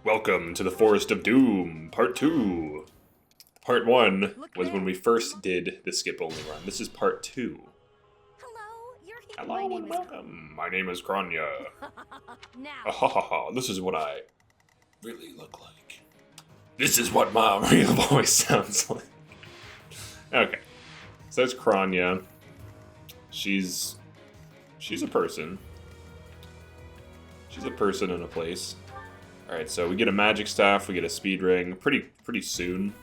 Welcome to the Forest of Doom, Part 2. Part 1 was when we first did the skip-only run. This is Part 2. Hello, you're here. Hello and welcome. My name is Grania. Now, This is what I really look like. This is what my real voice sounds like. Okay. So that's Kranya. She's a person. She's a person in a place. Alright, so we get a magic staff, we get a speed ring pretty soon.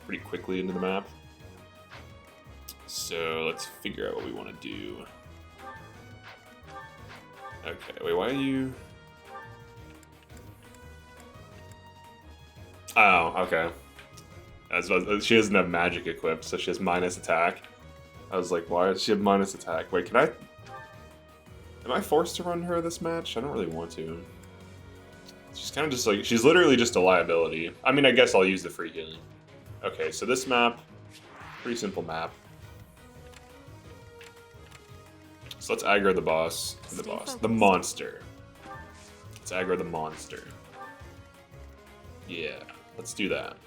Pretty quickly into the map. So let's figure out what we want to do. Okay, wait, why are you... Oh, okay. She doesn't have magic equipped, so she has minus attack. I was like, why does she have minus attack? Wait, can I... Am I forced to run her this match? I don't really want to. She's kind of just like... She's literally just a liability. I mean, I guess I'll use the free healing. Okay, so this map... Pretty simple map. So let's aggro the boss. The monster. Let's aggro the monster. Yeah, let's do that.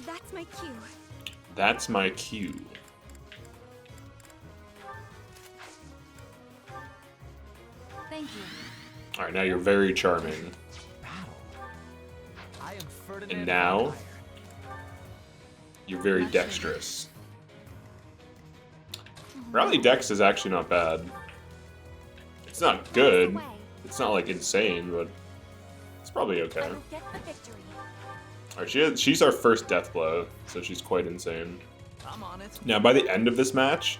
that's my cue. That's my cue. Thank you. Alright, now you're very charming. And now, you're very dexterous. Rally Dex is actually not bad. It's not good. It's not like insane, but it's probably okay. Alright, she's our first death blow, so she's quite insane. Now, by the end of this match,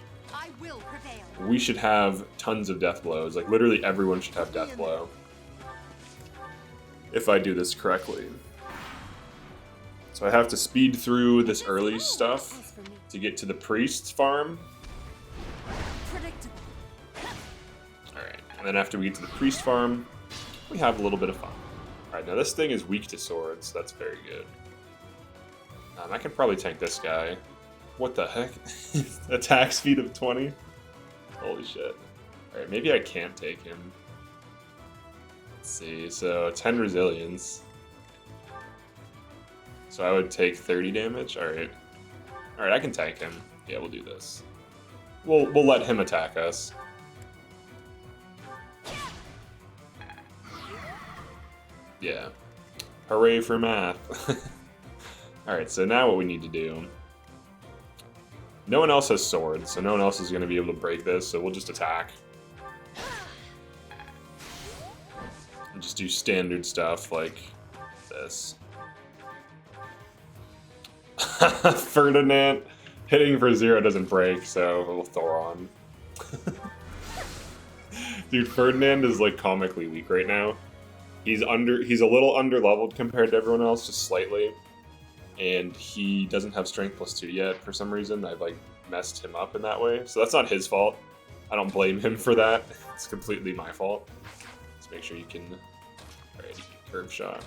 we should have tons of death blows. Like, literally everyone should have death blow. If I do this correctly. So I have to speed through this early stuff to get to the priest's farm. Alright, and then after we get to the priest farm, we have a little bit of fun. Alright, now this thing is weak to swords, so that's very good. I can probably tank this guy. What the heck? Attack speed of 20? Holy shit. Alright, maybe I can't take him. Let's see, so 10 resilience. So I would take 30 damage? Alright. Alright, I can tank him. Yeah, we'll do this. We'll let him attack us. Yeah. Hooray for math. Alright, so now what we need to do... No one else has swords, so no one else is going to be able to break this, so we'll just attack. And just do standard stuff like this. Ferdinand hitting for 0 doesn't break, so we'll Thoron. Dude, Ferdinand is like comically weak right now. He's a little under-leveled compared to everyone else, just slightly. And he doesn't have strength +2 yet for some reason. I've like messed him up in that way. So that's not his fault. I don't blame him for that. It's completely my fault. Let's make sure you can... Alright, curve shot.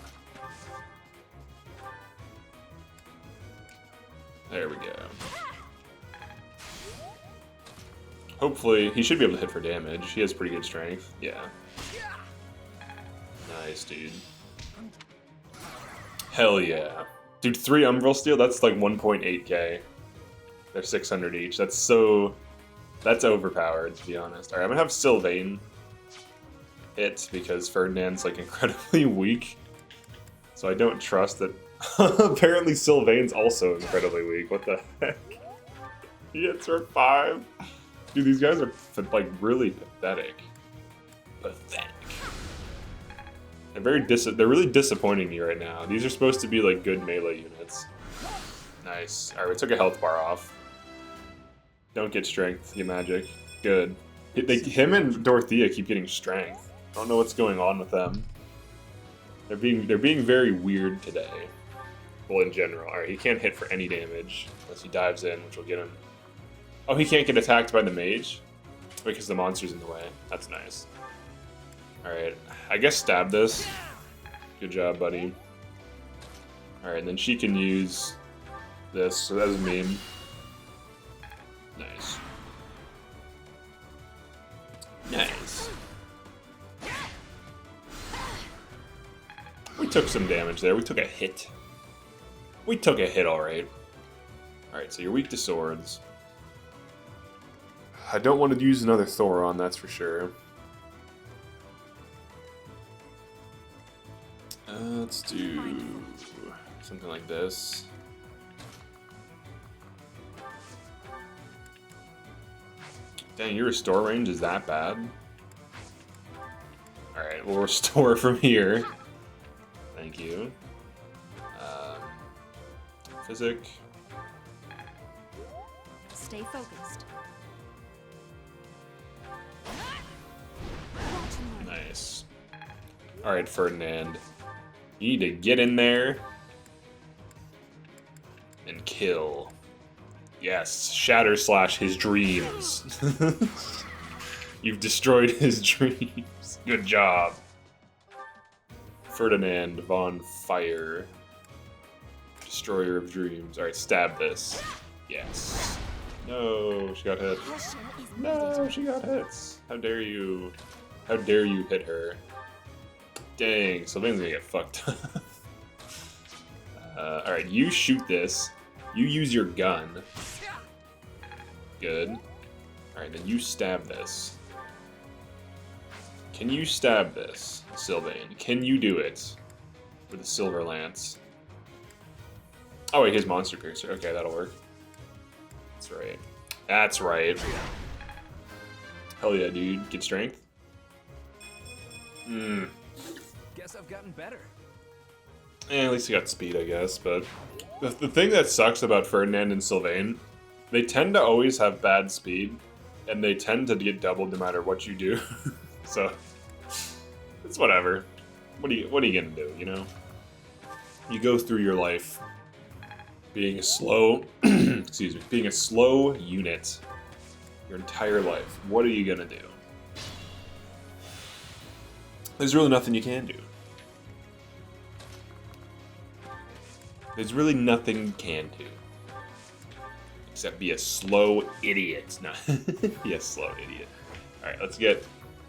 There we go. Hopefully, he should be able to hit for damage. He has pretty good strength. Yeah. Nice, dude. Hell yeah. Dude, 3 Umbral Steel, that's like 1.8k. They're 600 each. That's overpowered, to be honest. Alright, I'm gonna have Sylvain hit because Ferdinand's like incredibly weak. So I don't trust that. Apparently Sylvain's also incredibly weak. What the heck? He hits for 5. Dude, these guys are like really pathetic. Pathetic. They're really disappointing me right now. These are supposed to be like good melee units. Nice. Alright, we took a health bar off. Don't get strength, you magic. Good. Him and Dorothea keep getting strength. I don't know what's going on with them. They're being very weird today. Well, in general. Alright, he can't hit for any damage unless he dives in, which will get him. Oh, he can't get attacked by the mage? Because the monster's in the way. That's nice. Alright, I guess stab this. Good job, buddy. Alright, and then she can use this, so that's a meme. Nice. Nice. We took some damage there. We took a hit. We took a hit, alright. Alright, so you're weak to swords. I don't want to use another Thoron, that's for sure. Let's do something like this. Dang, your restore range is that bad? Alright, we'll restore from here. Thank you. Physic. Stay focused. Nice. Alright, Ferdinand. You need to get in there and kill. Yes, shatter slash his dreams. You've destroyed his dreams. Good job. Ferdinand von Fire. Destroyer of dreams. Alright, stab this. Yes. No, she got hit. No, she got hits. How dare you? How dare you hit her? Dang, Sylvain's gonna get fucked up. Alright, you shoot this. You use your gun. Good. Alright, then you stab this. Can you stab this, Sylvain? Can you do it? With a silver lance. Oh wait, his monster piercer. Okay, that'll work. That's right. That's right. Hell yeah, dude. Get strength. Guess I've gotten better. At least he got speed, I guess. But the thing that sucks about Ferdinand and Sylvain, they tend to always have bad speed, and they tend to get doubled no matter what you do. So it's whatever. What are you gonna do? You know, you go through your life being a slow, excuse me, being a slow unit your entire life. What are you gonna do? There's really nothing you can do. There's really nothing you can do. Except be a slow idiot. No, be a slow idiot. Alright, let's get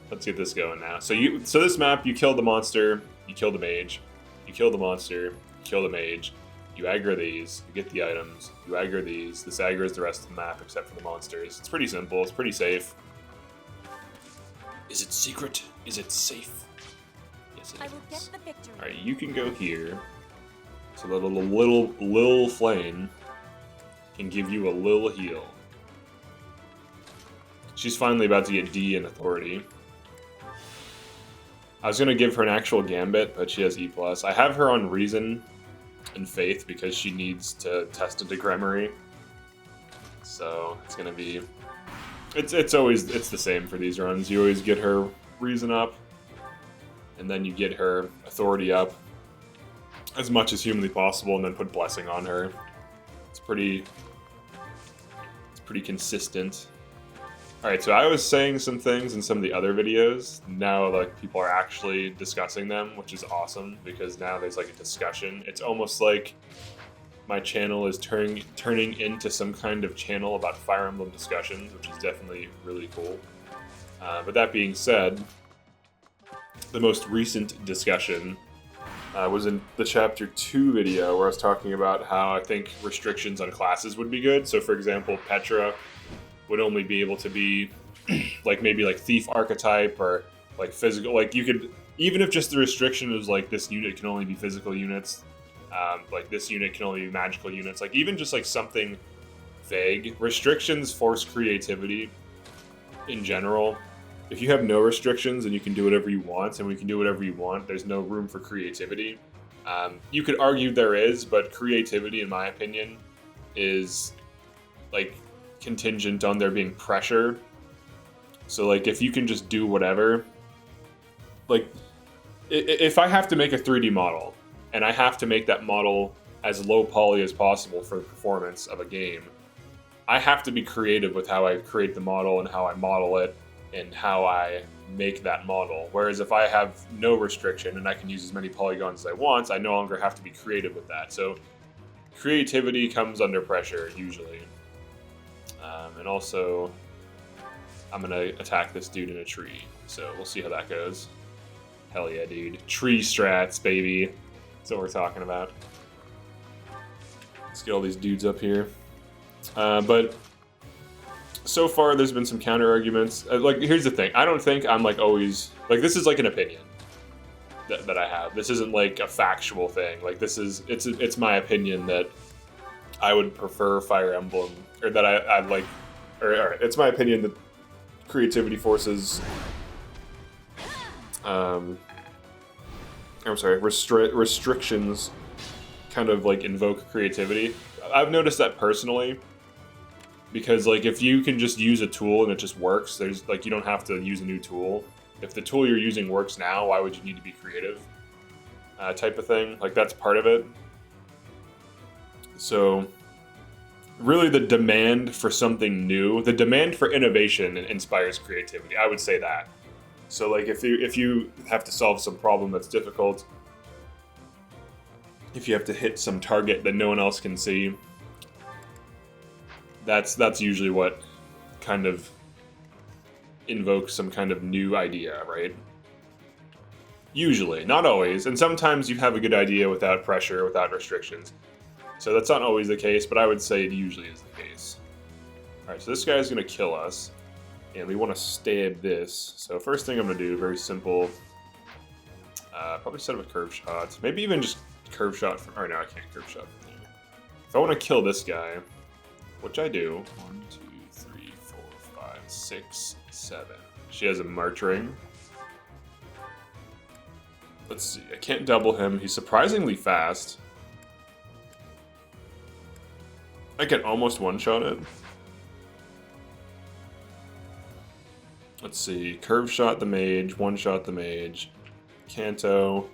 this going now. So this map, you kill the monster, you kill the mage, you kill the monster, you kill the mage, you aggro these, you get the items, you aggro these, this aggro's the rest of the map except for the monsters. It's pretty simple, it's pretty safe. Is it secret? Is it safe? Yes, it I will get is. the victory. Alright, you can go here. So that a little flame can give you a little heal. She's finally about to get D in authority. I was gonna give her an actual gambit, but she has E+. I have her on reason and faith because she needs to test into Gremory. So it's gonna be it's always the same for these runs. You always get her reason up, and then you get her authority up as much as humanly possible, and then put blessing on her. It's pretty consistent. Alright, so I was saying some things in some of the other videos. Now, like, people are actually discussing them, which is awesome, because now there's, like, a discussion. It's almost like my channel is turning into some kind of channel about Fire Emblem discussions, which is definitely really cool. But that being said, the most recent discussion was in the Chapter 2 video, where I was talking about how I think restrictions on classes would be good. So, for example, Petra would only be able to be like maybe like thief archetype or like physical. Like you could, even if just the restriction is like this unit can only be physical units, like this unit can only be magical units. Like even just like something vague. Restrictions force creativity in general. If you have no restrictions and you can do whatever you want, and we can do whatever you want, there's no room for creativity. You could argue there is, but creativity, in my opinion, is like contingent on there being pressure. So like if you can just do whatever, like if I have to make a 3D model and I have to make that model as low poly as possible for the performance of a game, I have to be creative with how I create the model and how I model it and how I make that model. Whereas if I have no restriction and I can use as many polygons as I want, I no longer have to be creative with that. So creativity comes under pressure usually. And also, I'm gonna attack this dude in a tree, so we'll see how that goes. Hell yeah, dude. Tree strats, baby. That's what we're talking about. Let's get all these dudes up here. But so far, there's been some counter arguments. Like, here's the thing. I don't think I'm like always like this is like an opinion that I have. This isn't like a factual thing. Like this is it's my opinion that I would prefer Fire Emblem, or that I'd like, or it's my opinion that creativity forces. I'm sorry, restrictions kind of like invoke creativity. I've noticed that personally. Because, like, if you can just use a tool and it just works, there's, like, you don't have to use a new tool. If the tool you're using works now, why would you need to be creative? Type of thing. Like, that's part of it. So, really the demand for something new, the demand for innovation inspires creativity. I would say that. So, like, if you have to solve some problem that's difficult, if you have to hit some target that no one else can see, that's usually what kind of invokes some kind of new idea, right? Usually, not always, and sometimes you have a good idea without pressure, without restrictions. So that's not always the case, but I would say it usually is the case. Alright, so this guy's gonna kill us, and we want to stab this. So first thing I'm gonna do, very simple, probably set up a curve shot. Maybe even just curve shot from, or no, I can't curve shot from there. If I want to kill this guy, which I do. 1, 2, 3, 4, 5, 6, 7. She has a March ring. Let's see. I can't double him. He's surprisingly fast. I can almost one-shot it. Let's see. Curve shot the mage. One-shot the mage. Kanto.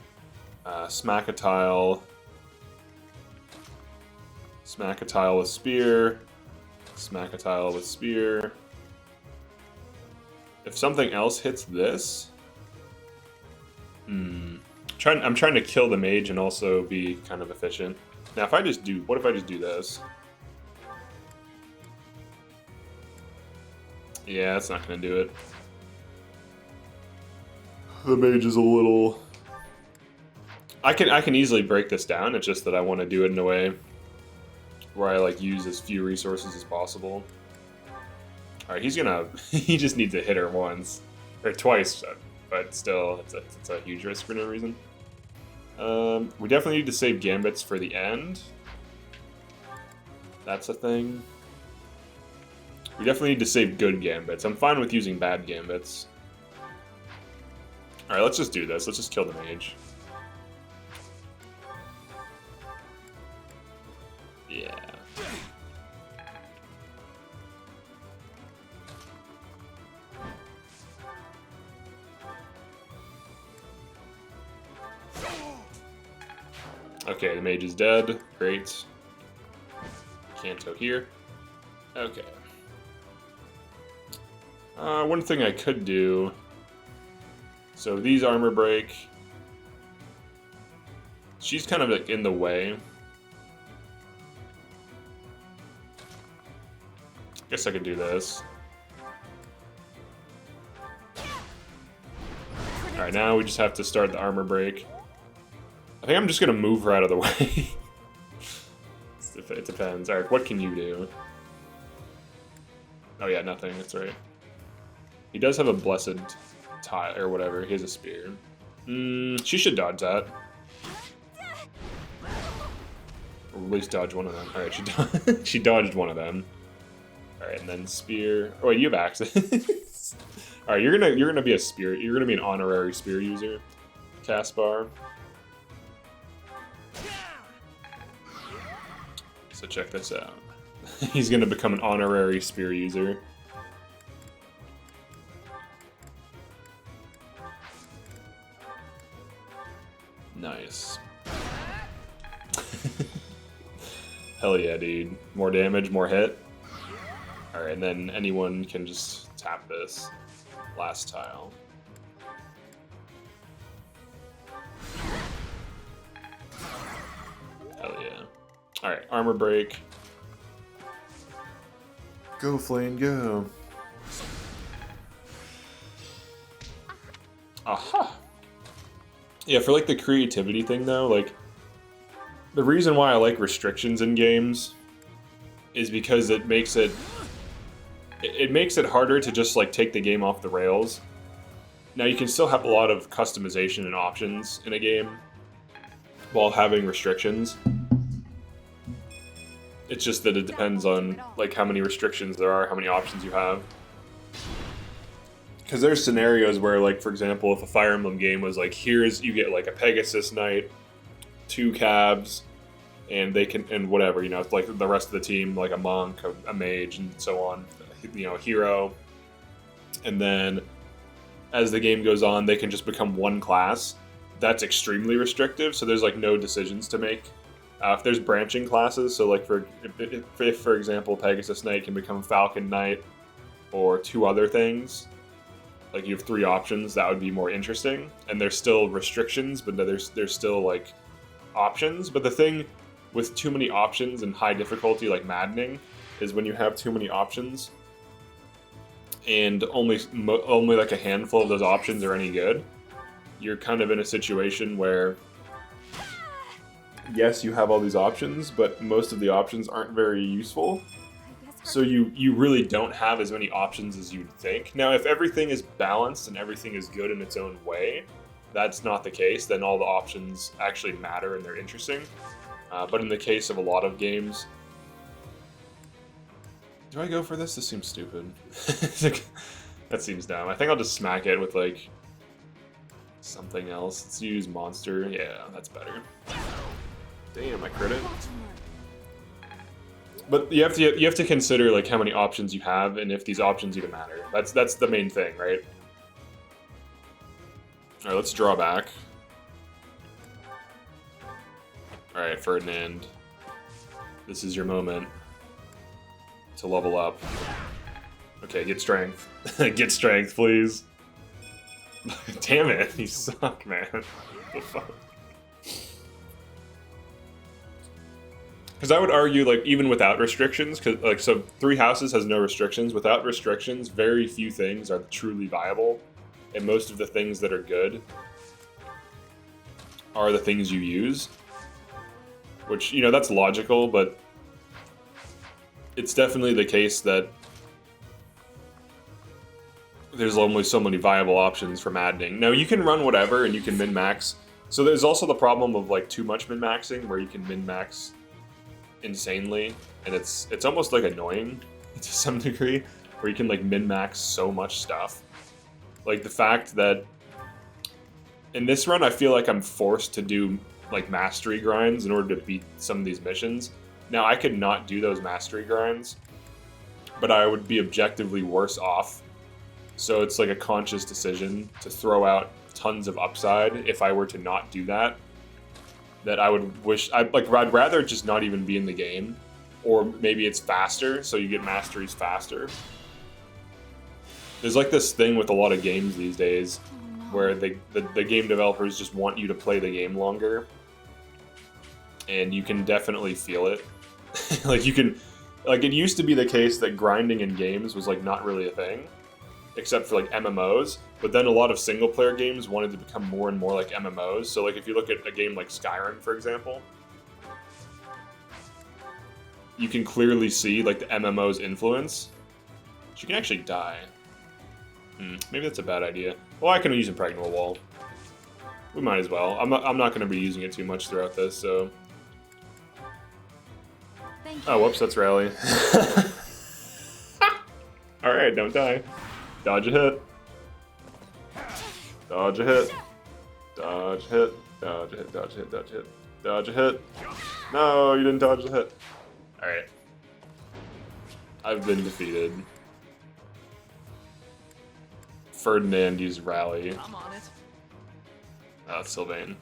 Smack a tile. Smack a tile with spear. Smack a tile with spear. If something else hits this, I'm trying to kill the mage and also be kind of efficient. Now, what if I just do this? Yeah, that's not gonna do it. The mage is a little. I can easily break this down. It's just that I want to do it in a way where I like use as few resources as possible. Alright, he just needs to hit her once. Or twice, but still, it's a huge risk for no reason. We definitely need to save gambits for the end. That's a thing. We definitely need to save good gambits. I'm fine with using bad gambits. Alright, let's just do this. Let's just kill the mage. Yeah. Okay, the mage is dead. Great. Kanto here. Okay. One thing I could do. So these armor break. She's kind of like in the way. Guess I could do this. Alright, now we just have to start the armor break. I think I'm just gonna move her out of the way. It depends. Alright, what can you do? Oh yeah, nothing, that's right. He does have a blessed tie or whatever. He has a spear. She should dodge that. Or at least dodge one of them. Alright, she dodged one of them. Alright, and then spear. Oh wait, you have access. Alright, you're gonna be a spear. You're gonna be an honorary spear user, Caspar. So check this out. He's gonna become an honorary spear user. Nice. Hell yeah, dude. More damage, more hit. Alright, and then anyone can just tap this last tile. Hell yeah. Alright, armor break. Go, Flame, go. Aha! Yeah, for like the creativity thing though, like the reason why I like restrictions in games is because it makes it harder to just like take the game off the rails. Now you can still have a lot of customization and options in a game while having restrictions. It's just that it depends on like how many restrictions there are, how many options you have. Because there's scenarios where, like, for example, if a Fire Emblem game was like, you get like a Pegasus Knight, 2 cabs, and they can, and whatever, you know, it's like the rest of the team, like a monk, a mage, and so on, you know, a hero. And then as the game goes on, they can just become one class. That's extremely restrictive, so there's like no decisions to make. If there's branching classes, so like if for example, Pegasus Knight can become Falcon Knight or 2 other things, like you have 3 options, that would be more interesting. And there's still restrictions, but there's still like options. But the thing with too many options and high difficulty like Maddening is when you have too many options and only like a handful of those options are any good, you're kind of in a situation where yes, you have all these options, but most of the options aren't very useful. So you really don't have as many options as you'd think. Now, if everything is balanced and everything is good in its own way, that's not the case. Then all the options actually matter and they're interesting. But in the case of a lot of games... Do I go for this? This seems stupid. That seems dumb. I think I'll just smack it with, like, something else. Let's use Monster. Yeah, that's better. Damn, I crit it. But you have to consider like how many options you have and if these options even matter. That's the main thing, right? All right, let's draw back. All right, Ferdinand, this is your moment to level up. Okay, get strength. Get strength, please. Damn it, you suck, man. What the fuck? Because I would argue, like, even without restrictions, because, like, so Three Houses has no restrictions. Without restrictions, very few things are truly viable, and most of the things that are good are the things you use. Which, you know, that's logical, but it's definitely the case that there's only so many viable options for Maddening. Now, you can run whatever, and you can min-max. So there's also the problem of, like, too much min-maxing, where you can min-max insanely, and it's almost like annoying to some degree, where you can like min-max so much stuff. Like the fact that in this run I feel like I'm forced to do like mastery grinds in order to beat some of these missions. Now I could not do those mastery grinds, but I would be objectively worse off. So it's like a conscious decision to throw out tons of upside if I were to not do that. That I would wish, I'd rather just not even be in the game, or maybe it's faster, so you get masteries faster. There's like this thing with a lot of games these days, where the game developers just want you to play the game longer, and you can definitely feel it. Like you can, like it used to be the case that grinding in games was like not really a thing, except for like MMOs. But then a lot of single-player games wanted to become more and more like MMOs. So like if you look at a game like Skyrim, for example, you can clearly see like the MMO's influence. You can actually die. Maybe that's a bad idea. Well, I can use Impregnable Wall. We might as well. I'm not going to be using it too much throughout this, so... Oh, whoops, that's Rally. Alright, don't die. Dodge a hit. Dodge a hit. Dodge a hit. Dodge a hit. Dodge a hit. Dodge a hit. Dodge a hit. No, you didn't dodge the hit. Alright. I've been defeated. Ferdinand used Rally. I'm on it. Oh, it's Sylvain.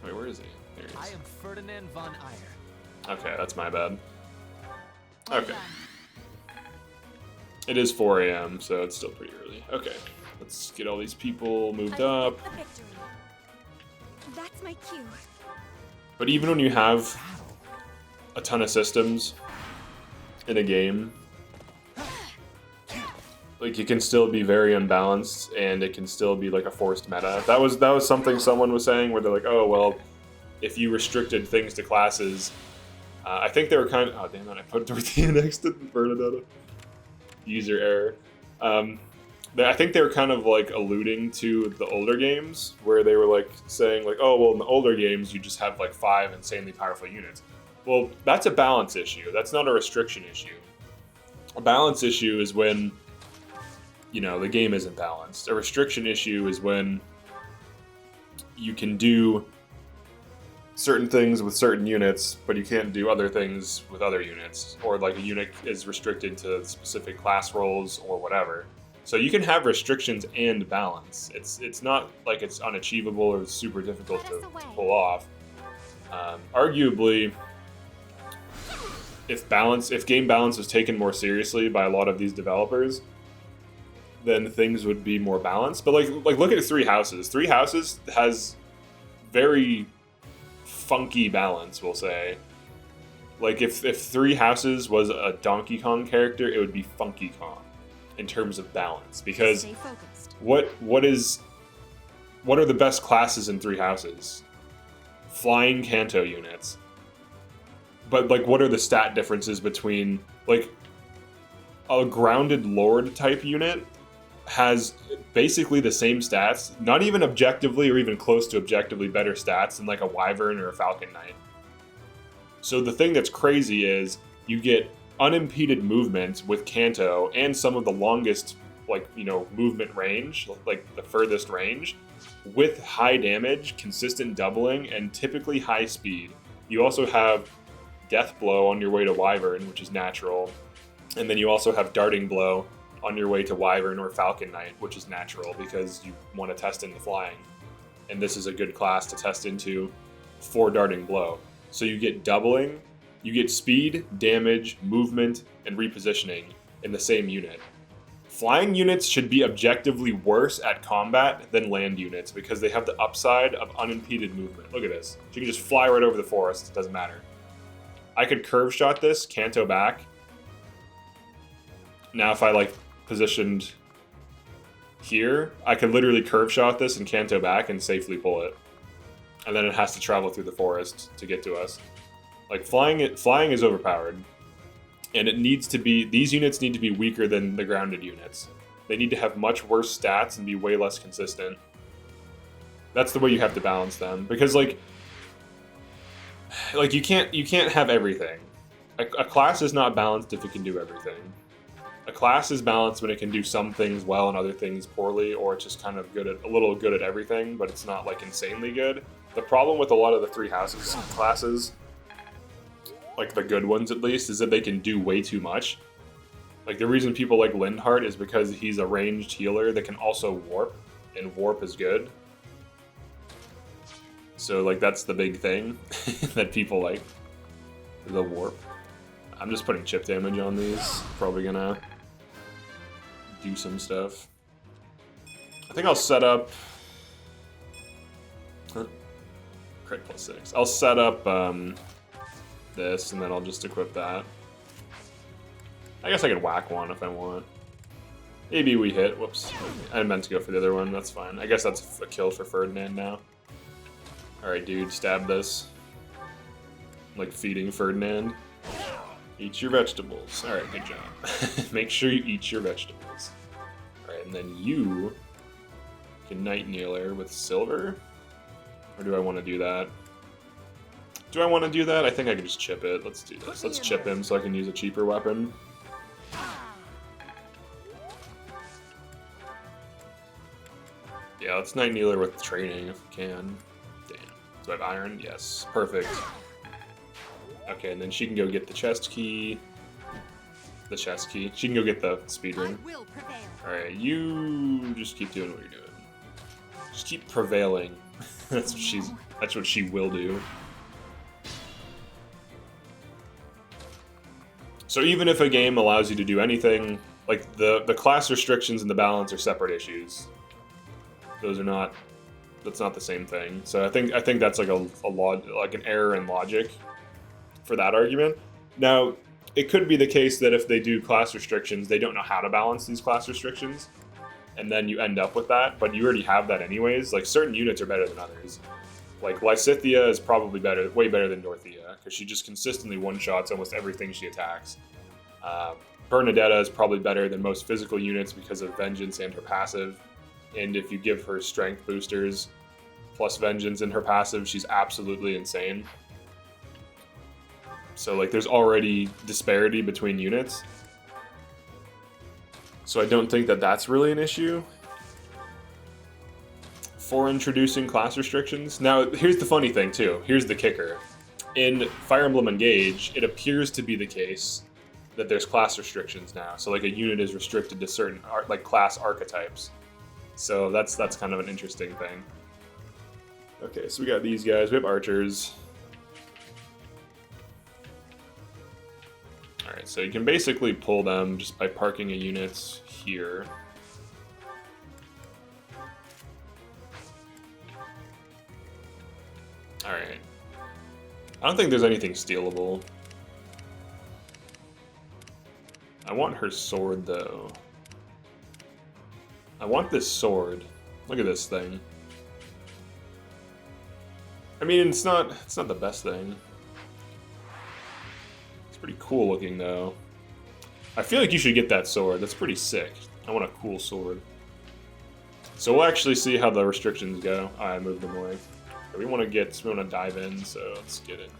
Wait, where is he? There he I is. am Ferdinand von Eyre. Okay, that's my bad. Okay. It is 4 a.m., so it's still pretty early. Okay, let's get all these people moved up. That's my cue. But even when you have a ton of systems in a game, like it can still be very unbalanced, and it can still be like a forced meta. That was something someone was saying where they're like, oh well, if you restricted things to classes, I think they were kind of, oh damn it, I put Dorothea next to Bernadetta. User error. I think they were kind of like alluding to the older games where they were like saying like, oh well, in the older games you just have like 5 insanely powerful units. Well, that's a balance issue. That's not a restriction issue. A balance issue is when, you know, the game isn't balanced. A restriction issue is when you can do certain things with certain units, but you can't do other things with other units, or like a unit is restricted to specific class roles or whatever. So you can have restrictions and balance. It's not like it's unachievable or super difficult to pull off. Arguably, if game balance was taken more seriously by a lot of these developers, then things would be more balanced. But like look at Three Houses. Three Houses has very funky balance, we'll say. Like if Three Houses was a Donkey Kong character, it would be Funky Kong in terms of balance. Because what are the best classes in Three Houses? Flying Kanto units. But like what are the stat differences between like a grounded Lord type unit has basically the same stats, not even objectively or even close to objectively better stats than like a Wyvern or a Falcon Knight. So the thing that's crazy is you get unimpeded movement with Kanto and some of the longest, like, you know, movement range, like the furthest range, with high damage, consistent doubling, and typically high speed. You also have Death Blow on your way to Wyvern, which is natural, and then you also have Darting Blow on your way to Wyvern or Falcon Knight, which is natural because you want to test into flying. And this is a good class to test into for Darting Blow. So you get doubling, you get speed, damage, movement, and repositioning in the same unit. Flying units should be objectively worse at combat than land units because they have the upside of unimpeded movement. Look at this. You can just fly right over the forest, it doesn't matter. I could curve shot this, Kanto back. Now if I like positioned here, I could literally curve shot this and Kanto back and safely pull it. And then it has to travel through the forest to get to us. Like flying is overpowered. And it needs to be, these units need to be weaker than the grounded units. They need to have much worse stats and be way less consistent. That's the way you have to balance them. Because like you can't have everything. A class is not balanced if it can do everything. A class is balanced when it can do some things well and other things poorly, or it's just kind of a little good at everything, but it's not like insanely good. The problem with a lot of the Three Houses classes, like the good ones at least, is that they can do way too much. Like the reason people like Lindhart is because he's a ranged healer that can also warp, and warp is good. So like that's the big thing that people like, the warp. I'm just putting chip damage on these. Probably gonna do some stuff. I think I'll set up crit +6. I'll set up this, and then I'll just equip that. I guess I could whack one if I want. Maybe we hit. Whoops. I meant to go for the other one. That's fine. I guess that's a kill for Ferdinand now. Alright, dude. Stab this. Like feeding Ferdinand. Eat your vegetables. Alright, good job. Make sure you eat your vegetables. Alright, and then you can Night Kneeler with silver? Or do I want to do that? Do I want to do that? I think I can just chip it. Let's do this. Let's chip him so I can use a cheaper weapon. Yeah, let's Night Kneeler with training if we can. Damn. Do I have iron? Yes. Perfect. Okay, and then she can go get the chest key. The chest key. She can go get the speed ring. Alright, you just keep doing what you're doing. Just keep prevailing. That's what she will do. So even if a game allows you to do anything, like the class restrictions and the balance are separate issues. Those are not. That's not the same thing. So I think that's like like an error in logic for that argument. Now, it could be the case that if they do class restrictions, they don't know how to balance these class restrictions, and then you end up with that, but you already have that anyways. Like, certain units are better than others. Like, Lysithea is probably better, way better than Dorothea, because she just consistently one-shots almost everything she attacks. Bernadetta is probably better than most physical units because of Vengeance and her passive, and if you give her strength boosters plus Vengeance in her passive, she's absolutely insane. So, like, there's already disparity between units. So I don't think that that's really an issue for introducing class restrictions. Now, here's the funny thing, too. Here's the kicker. In Fire Emblem Engage, it appears to be the case that there's class restrictions now. So, like, a unit is restricted to certain, like, class archetypes. So that's kind of an interesting thing. Okay, so we got these guys. We have archers. Alright, so you can basically pull them just by parking a unit here. Alright. I don't think there's anything stealable. I want her sword, though. I want this sword. Look at this thing. I mean, it's not the best thing. It's pretty cool looking, though. I feel like you should get that sword. That's pretty sick. I want a cool sword. So we'll actually see how the restrictions go. I moved them away. We want to dive in, so let's get in there.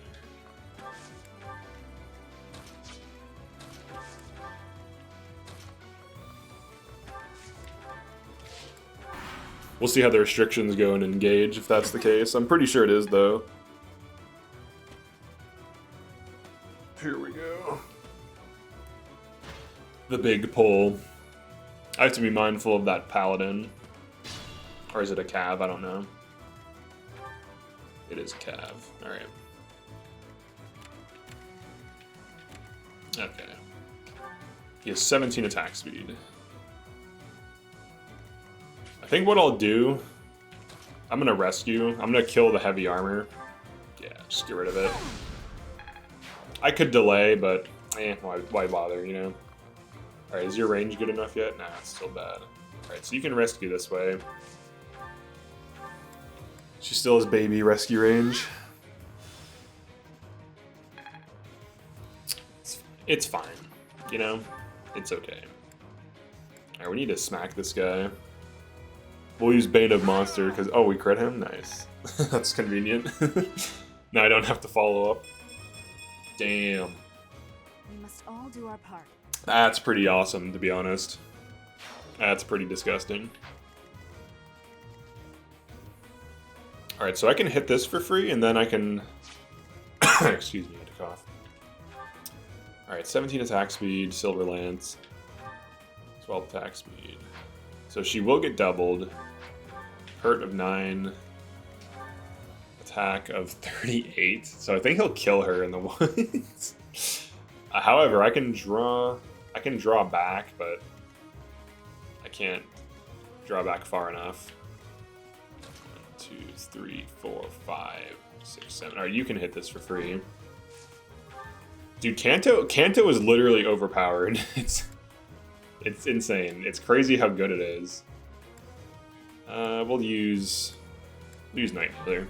We'll see how the restrictions go and engage, if that's the case. I'm pretty sure it is, though. Here we go. The big pull. I have to be mindful of that paladin. Or is it a cav? I don't know. It is a cav. Alright. Okay. He has 17 attack speed. I think what I'll do, I'm going to rescue. I'm going to kill the heavy armor. Yeah, just get rid of it. I could delay, but why bother, you know? Alright, is your range good enough yet? Nah, it's still bad. Alright, so you can rescue this way. She still has baby rescue range. It's fine, you know? It's okay. Alright, we need to smack this guy. We'll use Bane of Monster, because... Oh, we crit him? Nice. That's convenient. Now I don't have to follow up. Damn. We must all do our part. That's pretty awesome, to be honest. That's pretty disgusting. Alright, so I can hit this for free, and then I can... Excuse me, I had to cough. Alright, 17 attack speed, Silver Lance. 12 attack speed. So she will get doubled. Hurt of 9. Attack of 38. So I think he'll kill her in the woods. However, I can draw back, but I can't draw back far enough. 1, 2, 3, 4, 5, 6, 7. Alright, you can hit this for free. Dude, Kanto is literally overpowered. It's insane. It's crazy how good it is. We'll use Night Healer.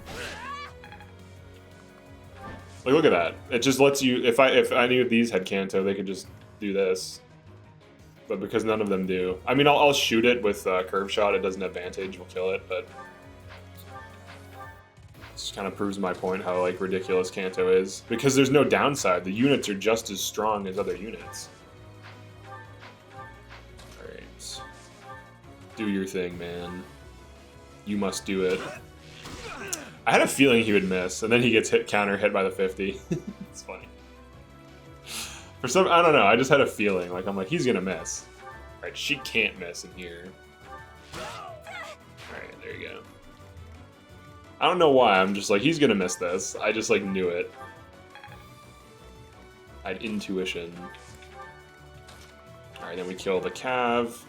Like, look at that. It just lets you. If any of these had Kanto, they could just do this. But because none of them do, I mean, I'll shoot it with curve shot. It doesn't have advantage. We'll kill it, but this kind of proves my point how like ridiculous Kanto is because there's no downside. The units are just as strong as other units. Do your thing, man. You must do it. I had a feeling he would miss, and then he gets counter hit by the 50. It's funny. For some, I don't know, I just had a feeling. Like, I'm like, he's gonna miss. Alright, she can't miss in here. Alright, there you go. I don't know why, I'm just like, he's gonna miss this. I just, like, knew it. I had intuition. Alright, then we kill the Cav.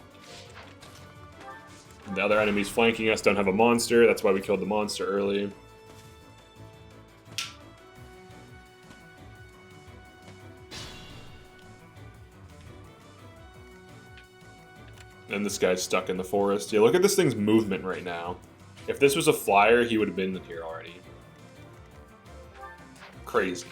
The other enemies flanking us don't have a monster, that's why we killed the monster early. And this guy's stuck in the forest. Yeah, look at this thing's movement right now. If this was a flyer, he would have been in here already. Crazy.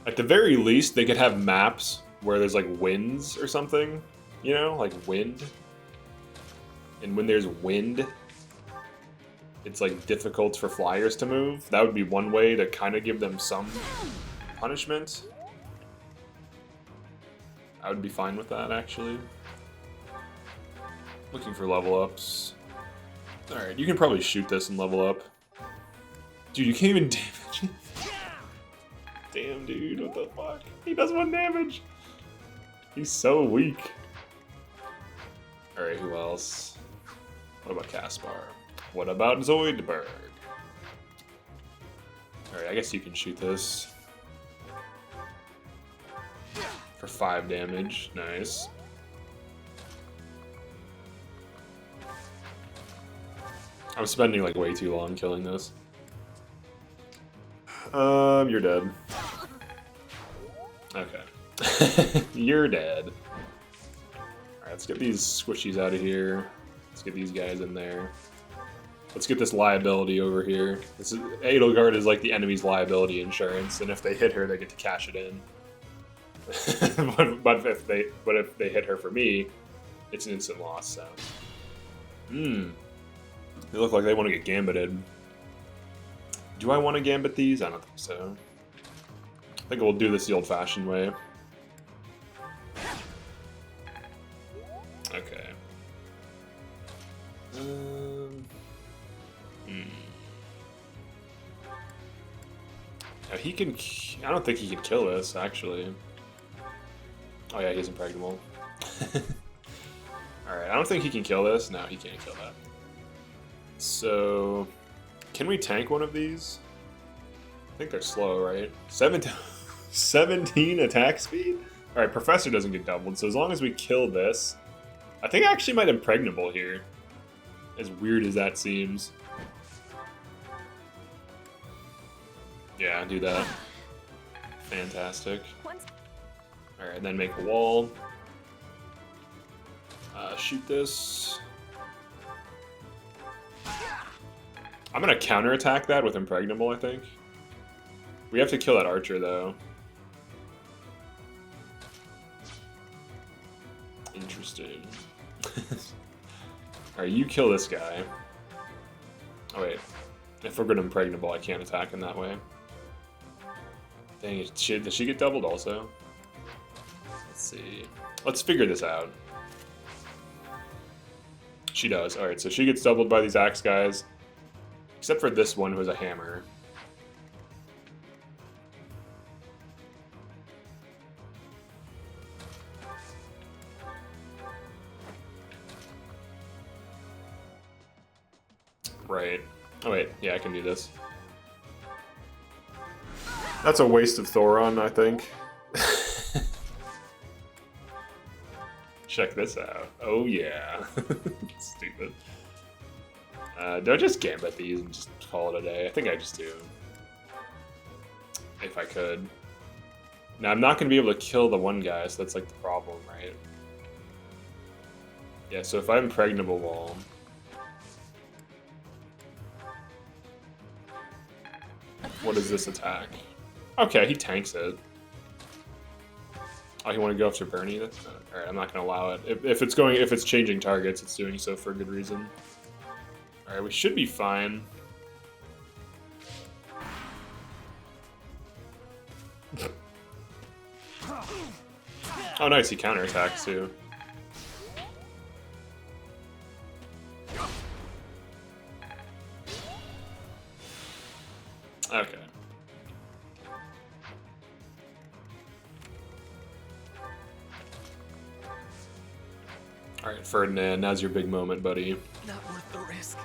At the very least, they could have maps where there's like winds or something. You know, like wind. And when there's wind, it's like difficult for flyers to move. That would be one way to kind of give them some punishment. I would be fine with that, actually. Looking for level ups. Alright, you can probably shoot this and level up. Dude, you can't even damage it. Damn, dude, what the fuck? He does 1 damage. He's so weak. Alright, who else? What about Caspar? What about Zoidberg? Alright, I guess you can shoot this. For 5 damage. Nice. I'm spending like way too long killing this. You're dead. Okay. You're dead. Alright, let's get these squishies out of here. Let's get these guys in there. Let's get this liability over here. This is, Edelgard is like the enemy's liability insurance, and if they hit her, they get to cash it in. but if they hit her for me, it's an instant loss. So, they look like they want to get gambited. Do I want to gambit these? I don't think so. I think we'll do this the old-fashioned way. Okay. Now he can. I don't think he can kill this, actually. Oh yeah, he's impregnable. Alright, I don't think he can kill this. No, he can't kill that. So, can we tank one of these? I think they're slow, right? 17 attack speed? Alright, Professor doesn't get doubled, so as long as we kill this... I think I actually might impregnable here. As weird as that seems. Yeah, do that. Fantastic. Alright, then make a wall. Shoot this. I'm gonna counterattack that with impregnable, I think. We have to kill that archer, though. Interesting. Alright, you kill this guy. Oh wait. If we're gonna impregnable, I can't attack him that way. Dang it, does she get doubled also? Let's see. Let's figure this out. She does. Alright, so she gets doubled by these axe guys. Except for this one who has a hammer. Right. Oh wait, yeah, I can do this. That's a waste of Thoron, I think. Check this out. Oh yeah. Stupid. Do I just gambit these and just call it a day? I think I just do. If I could. Now, I'm not going to be able to kill the one guy, so that's like the problem, right? Yeah, so if I impregnable wall... What is this attack? Okay, he tanks it. Oh, you want to go after Bernie? Alright, I'm not going to allow it. If it's changing targets, it's doing so for a good reason. Alright, we should be fine. Oh nice, he counterattacks too. Okay. Alright, Ferdinand, now's your big moment, buddy. Not worth the risk.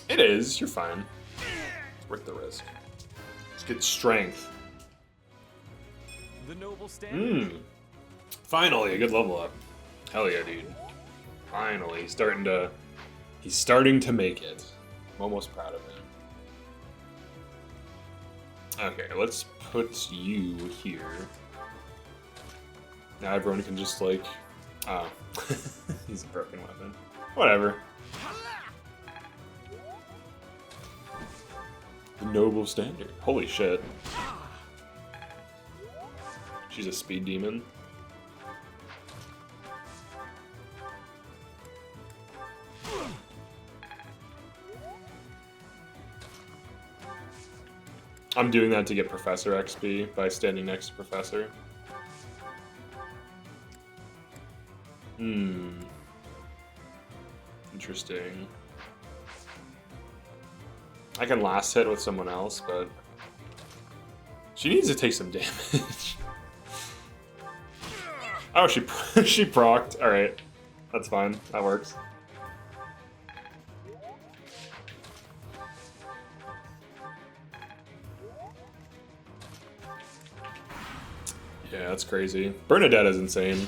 It is, you're fine. It's worth the risk. Let's get strength. The noble stand. Finally, a good level up. Hell yeah, dude. Finally, he's starting to make it. I'm almost proud of him. Okay, let's put you here. Now everyone can just, like, Oh. He's a broken weapon. Whatever. The noble standard. Holy shit. She's a speed demon. I'm doing that to get Professor XP by standing next to Professor. Interesting. I can last hit with someone else, but she needs to take some damage. Oh, she she procced. All right, that's fine. That works. Yeah, that's crazy. Bernadette is insane.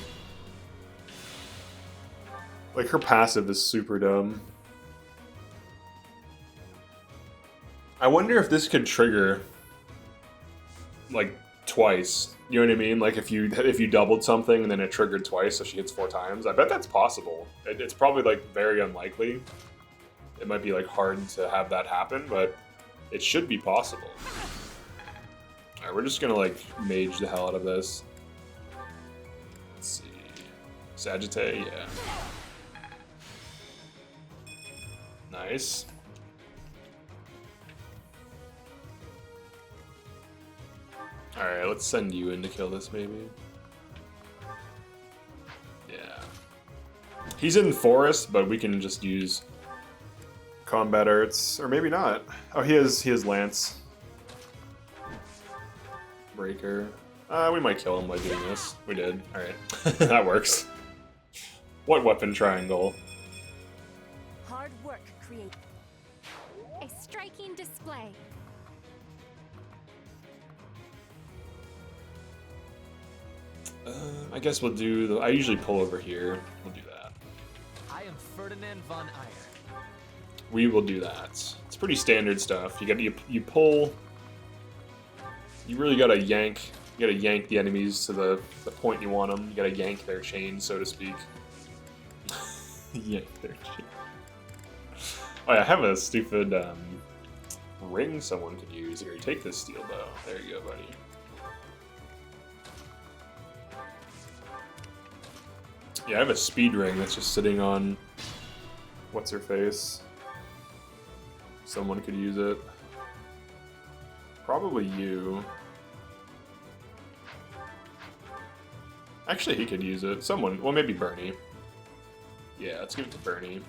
Like, her passive is super dumb. I wonder if this could trigger, like, twice. You know what I mean? Like, if you doubled something and then it triggered twice, so she hits 4 times. I bet that's possible. It's probably, like, very unlikely. It might be, like, hard to have that happen, but it should be possible. Alright, we're just gonna, like, mage the hell out of this. Let's see. Sagittae, yeah. Nice. Alright, let's send you in to kill this, maybe. Yeah. He's in forest, but we can just use combat arts, or maybe not. Oh, he has lance. Breaker. We might kill him by doing this. We did. Alright. That works. What weapon triangle? Hard work create a striking display. I guess we'll do the... I usually pull over here. We'll do that. I am Ferdinand von Eyre. We will do that. It's pretty standard stuff. You pull... You really gotta yank... You gotta yank the enemies to the point you want them. You gotta yank their chain, so to speak. Yank their chain. Oh yeah, I have a stupid ring someone could use. Here, take this steel bow. There you go, buddy. Yeah, I have a speed ring that's just sitting on... What's her face? Someone could use it. Probably you. Actually, he could use it. Someone. Well, maybe Bernie. Yeah, let's give it to Bernie.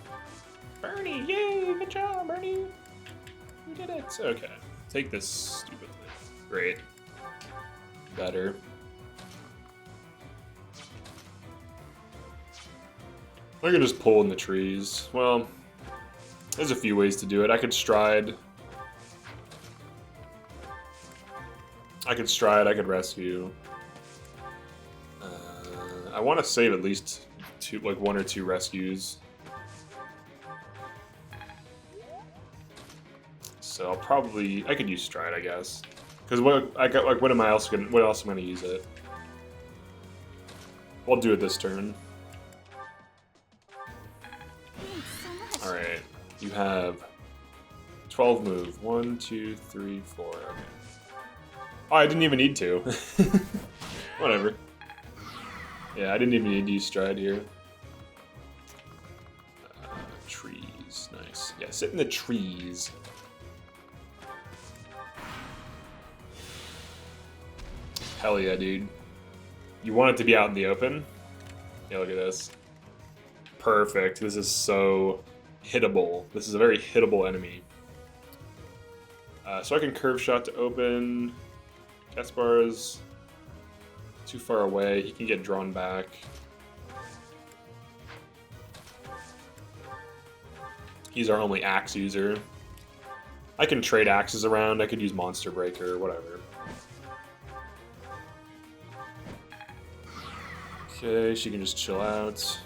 Bernie! Yay! Good job, Bernie! You did it! Okay. Take this stupid thing. Great. Better. I could just pull in the trees. Well, there's a few ways to do it. I could stride. I could rescue. I want to save at least two, like 1 or 2 rescues. So I'll probably, I could use stride, I guess, because what am I else gonna, what else am I gonna use it? I'll do it this turn. All right, you have 12 move. 1, 2, 3, 4. Okay. Oh, I didn't even need to. Whatever. Yeah, I didn't even need to use stride here. Trees, nice. Yeah, sit in the trees. Hell yeah, dude. You want it to be out in the open? Yeah, look at this. Perfect. This is so hittable. This is a very hittable enemy. So I can curve shot to open. Caspar's too far away. He can get drawn back. He's our only axe user. I can trade axes around. I could use Monster Breaker, whatever. Okay, she can just chill out.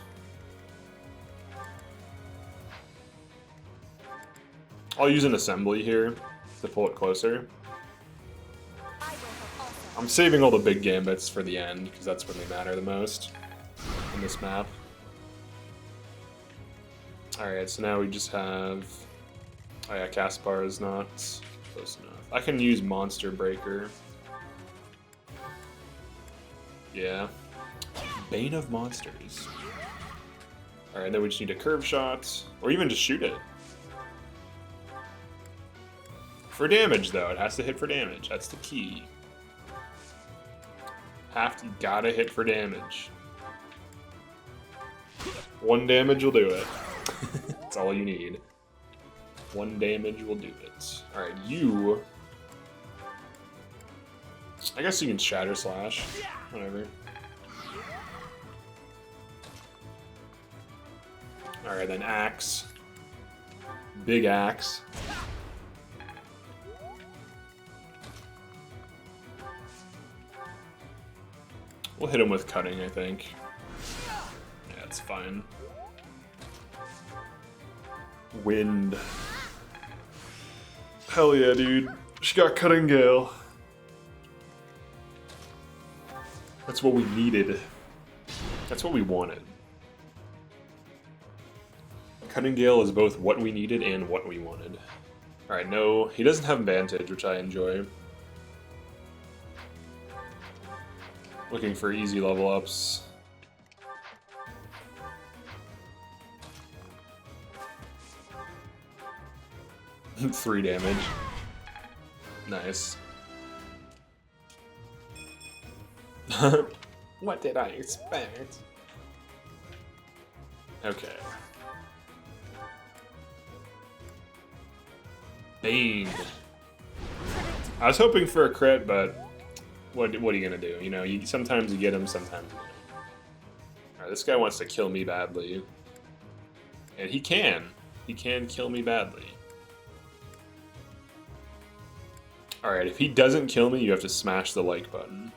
I'll use an assembly here to pull it closer. I'm saving all the big gambits for the end, because that's when they matter the most. on this map. Alright, so now we just have... Oh yeah, Caspar is not close enough. I can use Monster Breaker. Yeah. Bane of Monsters. Alright, then we just need a curve shot, or even just shoot it. For damage, though. It has to hit for damage. That's the key. Gotta hit for damage. 1 damage will do it. That's all you need. 1 damage will do it. Alright, you... I guess you can Shatter Slash. Whatever. Alright, then Axe. Big Axe. We'll hit him with Cutting, I think. Yeah, it's fine. Wind. Hell yeah, dude. She got Cutting Gale. That's what we needed. That's what we wanted. Cutting Gale is both what we needed and what we wanted. Alright, no, he doesn't have Vantage, which I enjoy. Looking for easy level ups. Three damage. Nice. What did I expect? Okay. Bane. I was hoping for a crit, but what are you gonna do? You know, sometimes you get him, sometimes you don't. Alright, this guy wants to kill me badly. And he can. He can kill me badly. Alright, if he doesn't kill me, you have to smash the like button.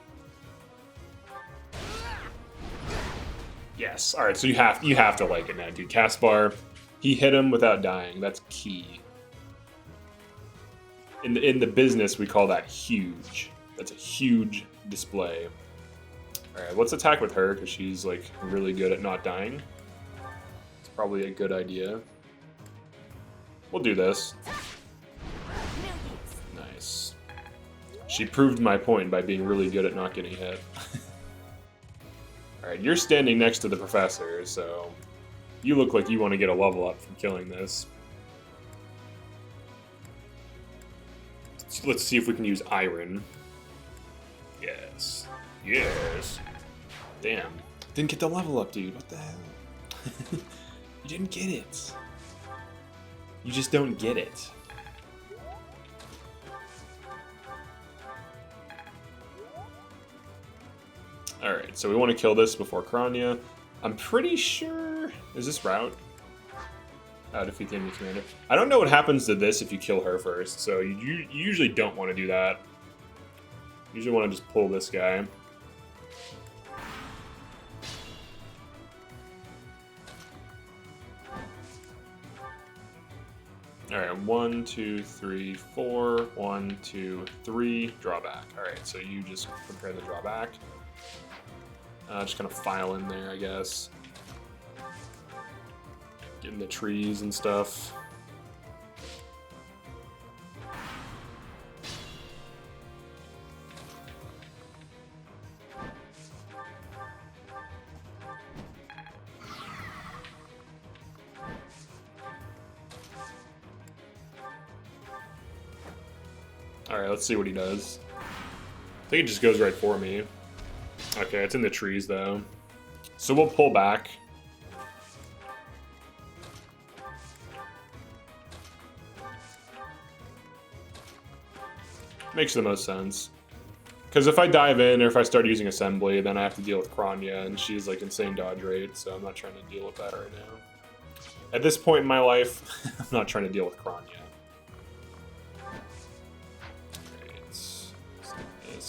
Yes. Alright, so you have to like it now, dude. Caspar, he hit him without dying. That's key. In the business, we call that huge. That's a huge display. Alright, let's attack with her, because she's, like, really good at not dying. It's probably a good idea. We'll do this. Nice. She proved my point by being really good at not getting hit. Alright, you're standing next to the professor, so you look like you want to get a level up from killing this. Let's see if we can use Iron. Yes. Yes. Damn. Didn't get the level up, dude. What the hell? You didn't get it. You just don't get it. Alright, so we want to kill this before Kranya. I'm pretty sure... Is this route? Defeat the enemy commander. I don't know what happens to this if you kill her first, so you usually don't want to do that. You usually want to just pull this guy. Alright, 1, 2, 3, 4. 1, 2, 3. Drawback. Alright, so you just prepare the drawback. Just kind of file in there, I guess. Get in the trees and stuff. Alright, let's see what he does. I think it just goes right for me. Okay, it's in the trees though. So we'll pull back. Makes the most sense. Because if I dive in or if I start using Assembly, then I have to deal with Kranya, and she's like insane dodge rate, so I'm not trying to deal with that right now. At this point in my life, I'm not trying to deal with Kranya. Right.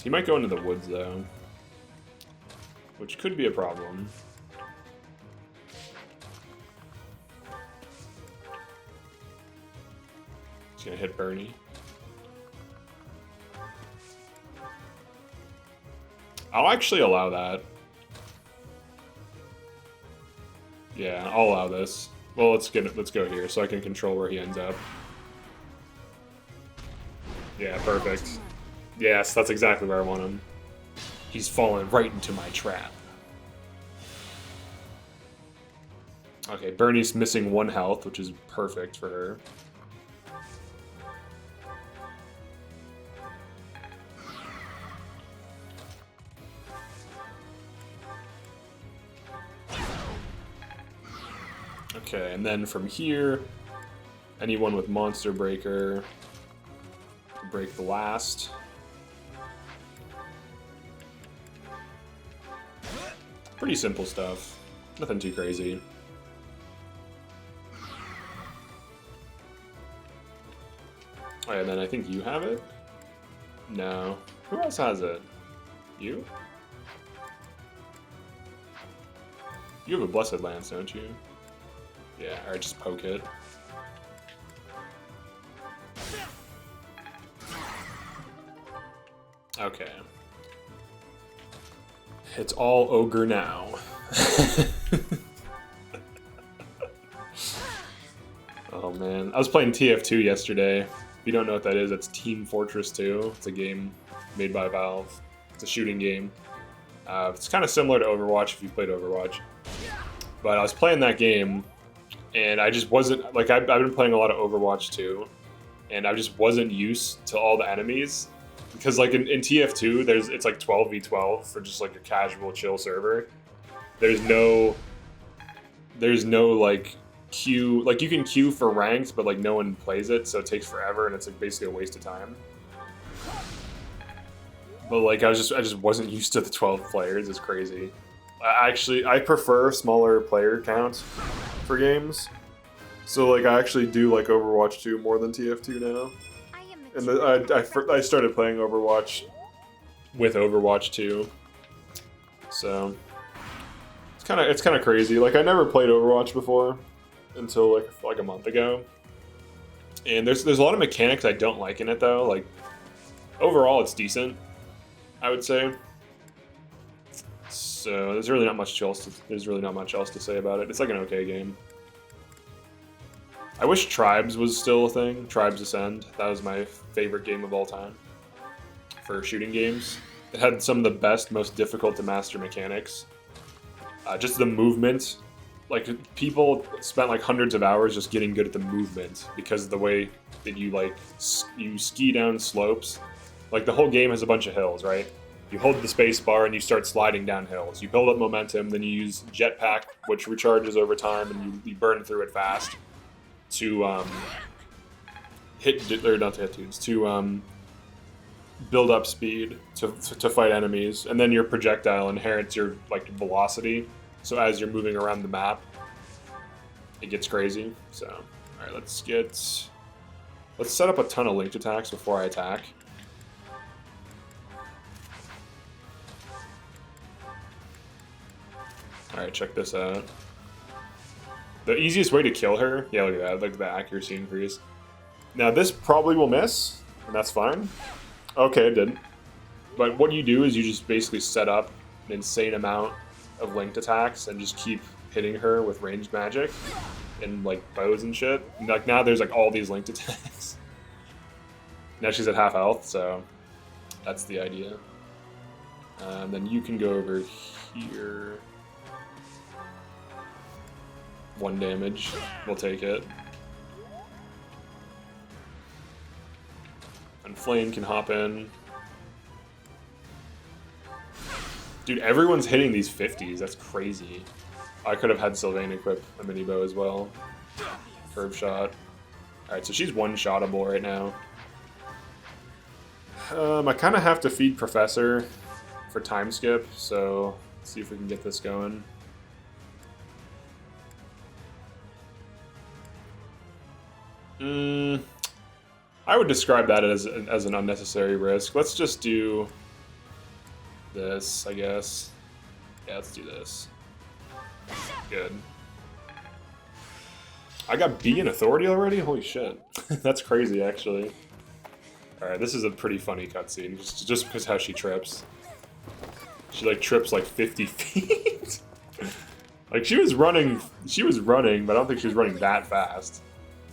He might go into the woods though, which could be a problem. He's gonna hit Bernie. I'll actually allow that. Yeah, I'll allow this. Well, let's go here so I can control where he ends up. Yeah, perfect. Yes, that's exactly where I want him. He's fallen right into my trap. Okay, Bernie's missing 1 health, which is perfect for her. Okay, and then from here, anyone with Monster Breaker, break the last. Pretty simple stuff. Nothing too crazy. Oh, and then I think you have it? No. Who else has it? You? You have a Blessed Lance, don't you? Yeah, alright, just poke it. Okay. It's all ogre now. Oh man. I was playing TF2 yesterday. If you don't know what that is, that's Team Fortress 2. It's a game made by Valve. It's a shooting game. It's kind of similar to Overwatch if you've played Overwatch. But I was playing that game, and I just wasn't, like, I've been playing a lot of Overwatch 2, and I just wasn't used to all the enemies. Because, like, in TF2, it's like 12v12 for just, like, a casual, chill server. There's no, like, queue. Like, you can queue for ranked, but, like, no one plays it, so it takes forever, and it's, like, basically a waste of time. But, like, I just wasn't used to the 12 players. It's crazy. I prefer smaller player counts for games. So, like, I actually do like Overwatch 2 more than TF2 now. And I started playing Overwatch with Overwatch 2. So it's kind of crazy. Like, I never played Overwatch before until like a month ago. And there's a lot of mechanics I don't like in it though. Like, overall it's decent, I would say. So there's really not much else to say about it. It's like an okay game. I wish Tribes was still a thing. Tribes Ascend. That was my favorite game of all time for shooting games. It had some of the best, most difficult to master mechanics. Just the movement. Like, people spent like hundreds of hours just getting good at the movement because of the way that you ski down slopes. Like, the whole game has a bunch of hills, right? You hold the space bar and you start sliding down hills. You build up momentum, then you use jetpack, which recharges over time, and you burn through it fast to build up speed to fight enemies, and then your projectile inherits your like velocity. So as you're moving around the map, it gets crazy. So, all right, let's set up a ton of linked attacks before I attack. Alright, check this out. The easiest way to kill her, yeah, look at that, look at the accuracy increase. Now this probably will miss, and that's fine. Okay, it didn't. But what you do is you just basically set up an insane amount of linked attacks and just keep hitting her with ranged magic and like bows and shit. And, like, now there's like all these linked attacks. Now she's at half health, so that's the idea. And then you can go over here. 1 damage. We'll take it. And Flame can hop in. Dude, everyone's hitting these 50s. That's crazy. I could have had Sylvain equip a mini bow as well. Curve shot. Alright, so she's one-shottable right now. I kind of have to feed Professor for time skip, so let's see if we can get this going. I would describe that as an unnecessary risk. Let's just do this, I guess. Yeah, let's do this. Good. I got B in Authority already? Holy shit. That's crazy, actually. Alright, this is a pretty funny cutscene, just because how she trips. She, like, trips, like, 50 feet. Like she was running, but I don't think she was running that fast.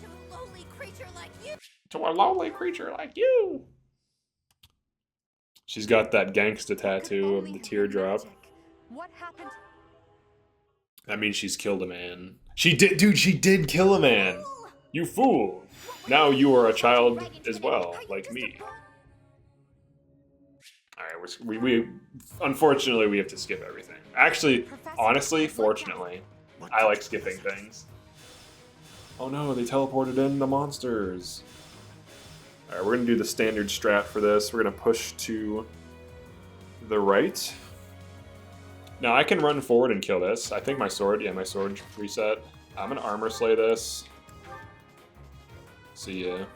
To a lowly creature like you. To a lonely creature like you. She's got that gangsta tattoo of the teardrop. What happened? That means she's killed a man. She did, dude, she did kill a man. You fool. Now you are a child as well, like me. Alright, we unfortunately we have to skip everything. Actually, honestly, fortunately, I like skipping things. Oh no, they teleported in the monsters. Alright, we're gonna do the standard strat for this. We're gonna push to the right. Now I can run forward and kill this. I think my sword reset. I'm gonna armor slay this. See ya. Alright,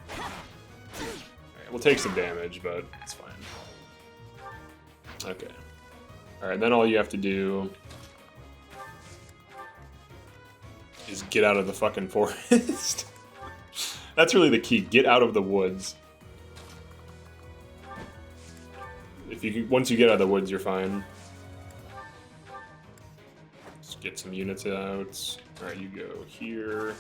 we'll take some damage, but it's fine. Okay. Alright, then all you have to do is get out of the fucking forest. That's really the key. Get out of the woods. Once you get out of the woods, you're fine. Let's get some units out. Alright, you go here.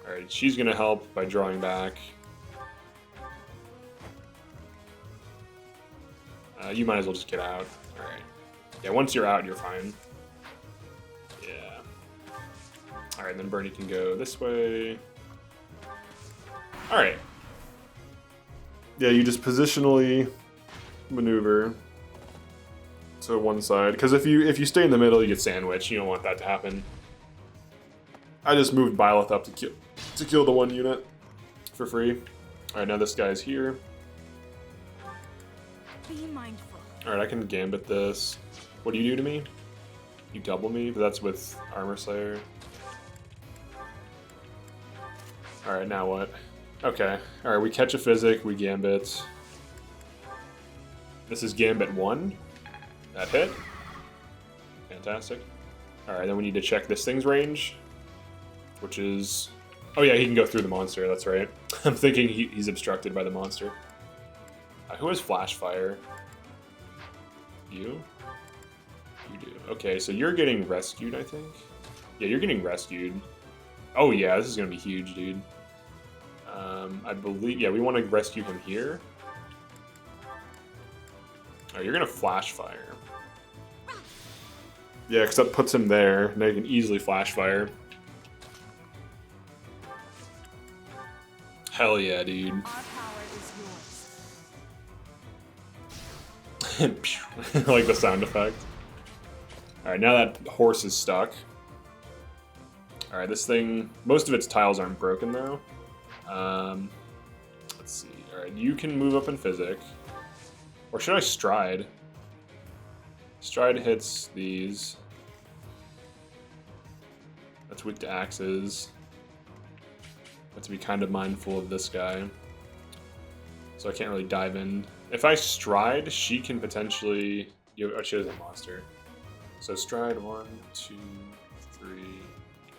Alright, she's gonna help by drawing back. You might as well just get out. Alright. Yeah, once you're out, you're fine. Yeah. Alright, then Bernie can go this way. Alright. Yeah, you just positionally maneuver to one side. Because if you stay in the middle, you get sandwiched. You don't want that to happen. I just moved Byleth up to kill the one unit for free. Alright, now this guy's here. Be mindful. Alright, I can gambit this. What do you do to me? You double me, but that's with Armor Slayer. Alright, now what? Okay. Alright, we catch a physic, we gambit. This is gambit 1. That hit. Fantastic. Alright, then we need to check this thing's range. Which is... Oh yeah, he can go through the monster, that's right. I'm thinking he's obstructed by the monster. Who has Flash Fire? You? You do. Okay, so you're getting rescued, I think? Yeah, you're getting rescued. Oh yeah, this is gonna be huge, dude. I believe... Yeah, we want to rescue him here. Oh, you're gonna Flash Fire. Yeah, because that puts him there. Now you can easily Flash Fire. Hell yeah, dude. Our power is yours. I like the sound effect. Alright, now that horse is stuck. Alright, this thing... Most of its tiles aren't broken, though. Let's see. Alright, you can move up in Physic. Or should I Stride? Stride hits these. That's weak to axes. Have to be kind of mindful of this guy. So I can't really dive in. If I Stride, she can potentially... Oh, she has a monster. So Stride 1, 2, 3,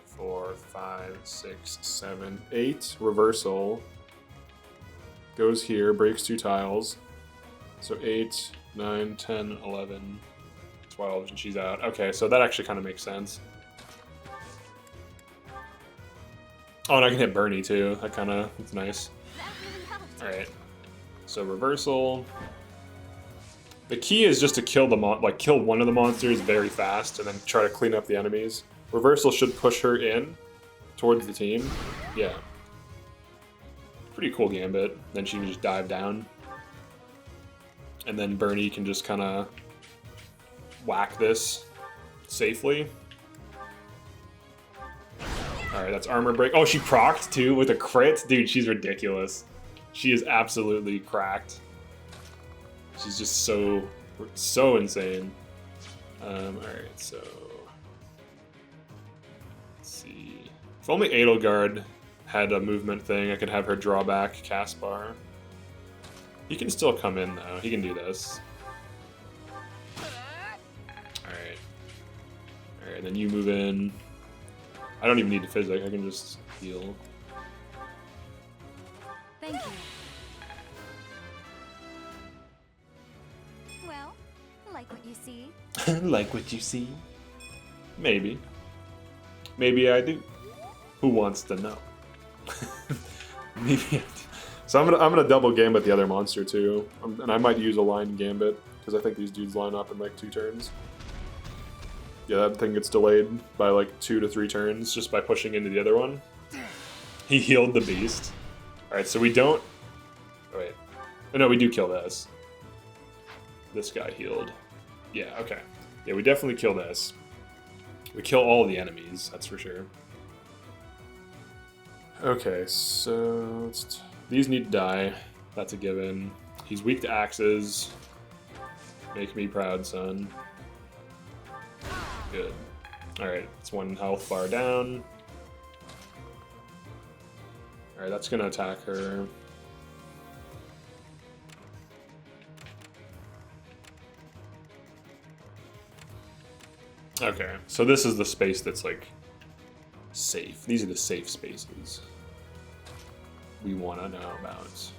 4, 5, 6, 7, 8. Reversal. Goes here, breaks 2 tiles. So 8, 9, 10, 11, 12, and she's out. Okay, so that actually kind of makes sense. Oh, and I can hit Bernie too. That's nice. Alright. So reversal. The key is just to kill kill one of the monsters very fast and then try to clean up the enemies. Reversal should push her in towards the team. Yeah. Pretty cool gambit. Then she can just dive down. And then Bernie can just kind of whack this safely. Alright, that's armor break. Oh, she procced too with a crit? Dude, she's ridiculous. She is absolutely cracked. She's just so insane. Alright, so... Let's see... If only Edelgard had a movement thing, I could have her draw back Caspar. He can still come in, though. He can do this. Alright. Alright, then you move in. I don't even need to physic, I can just heal. Thank you. Well, like what you see. Like what you see? Maybe. Maybe I do. Who wants to know? Maybe I do. So I'm gonna double gambit the other monster too, and I might use a line gambit because I think these dudes line up in like 2 turns. Yeah, that thing gets delayed by like 2 to 3 turns just by pushing into the other one. He healed the beast. All right, so we don't. Oh, wait, oh, no, we do kill this. This guy healed. Yeah, okay. Yeah, we definitely kill this. We kill all the enemies, that's for sure. Okay, so these need to die. That's a given. He's weak to axes. Make me proud, son. Good. Alright, it's 1 health bar down. Alright, that's gonna attack her. Okay, so this is the space that's like safe. These are the safe spaces we want to know about.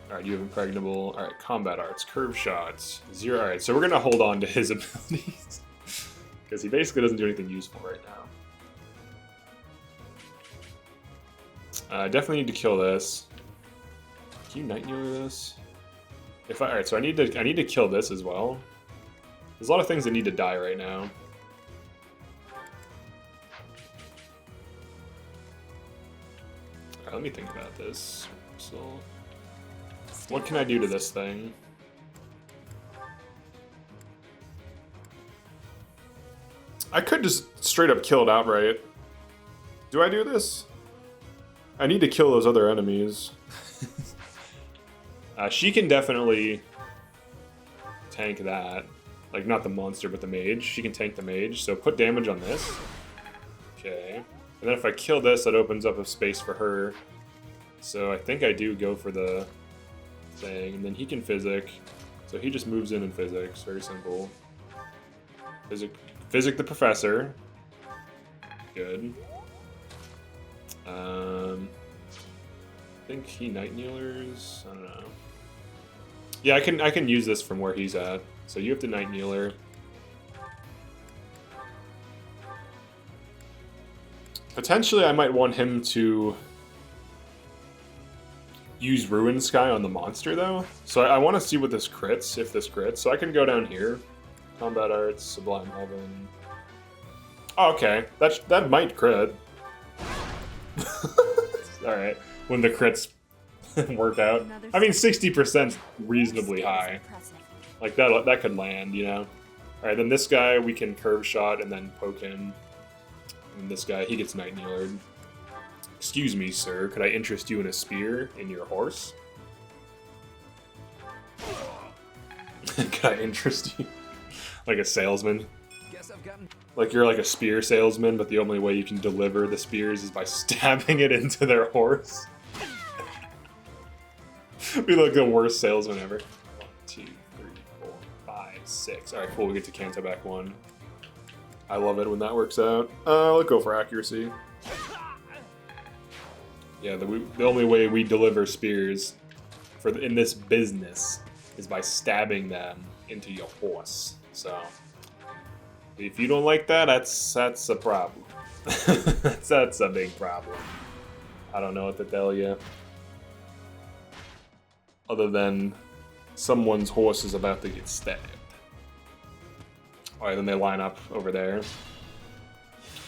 Alright, you have impregnable. Alright, combat arts, curve shots, 0. Alright, so we're gonna hold on to his abilities because he basically doesn't do anything useful right now. I definitely need to kill this. Can you Night Kneeler this? Alright, so I need to kill this as well. There's a lot of things that need to die right now. Alright, let me think about this. So, what can I do to this thing? I could just straight up kill it outright. Do I do this? I need to kill those other enemies. She can definitely tank that. Like, not the monster, but the mage. She can tank the mage, so put damage on this. Okay. And then if I kill this, that opens up a space for her. So I think I do go for the thing. And then he can physic. So he just moves in physics. Very simple. Physic the professor. Good. I think he Night Kneelers. I don't know. Yeah, I can use this from where he's at. So you have to Night Kneeler. Potentially, I might want him to use Ruin Sky on the monster, though. So I want to see what this crits, if this crits. So I can go down here. Combat Arts, Sublime Heaven. Oh, okay, that might crit. Alright, when the crits work out. I mean, 60% reasonably high. Like, that could land, you know? Alright, then this guy, we can curve shot and then poke him. And this guy, he gets Night Kneelered. Excuse me, sir, could I interest you in a spear in your horse? Could I interest you? Like a salesman? Like you're like a spear salesman, but the only way you can deliver the spears is by stabbing it into their horse. Be like the worst salesman ever. 1, 2, 3, 4, 5, 6. Alright, cool, we get to Kanto back 1. I love it when that works out. Let's go for accuracy. Yeah, the only way we deliver spears in this business is by stabbing them into your horse. So, if you don't like that, that's a problem. that's a big problem. I don't know what to tell you. Other than someone's horse is about to get stabbed. Alright, then they line up over there.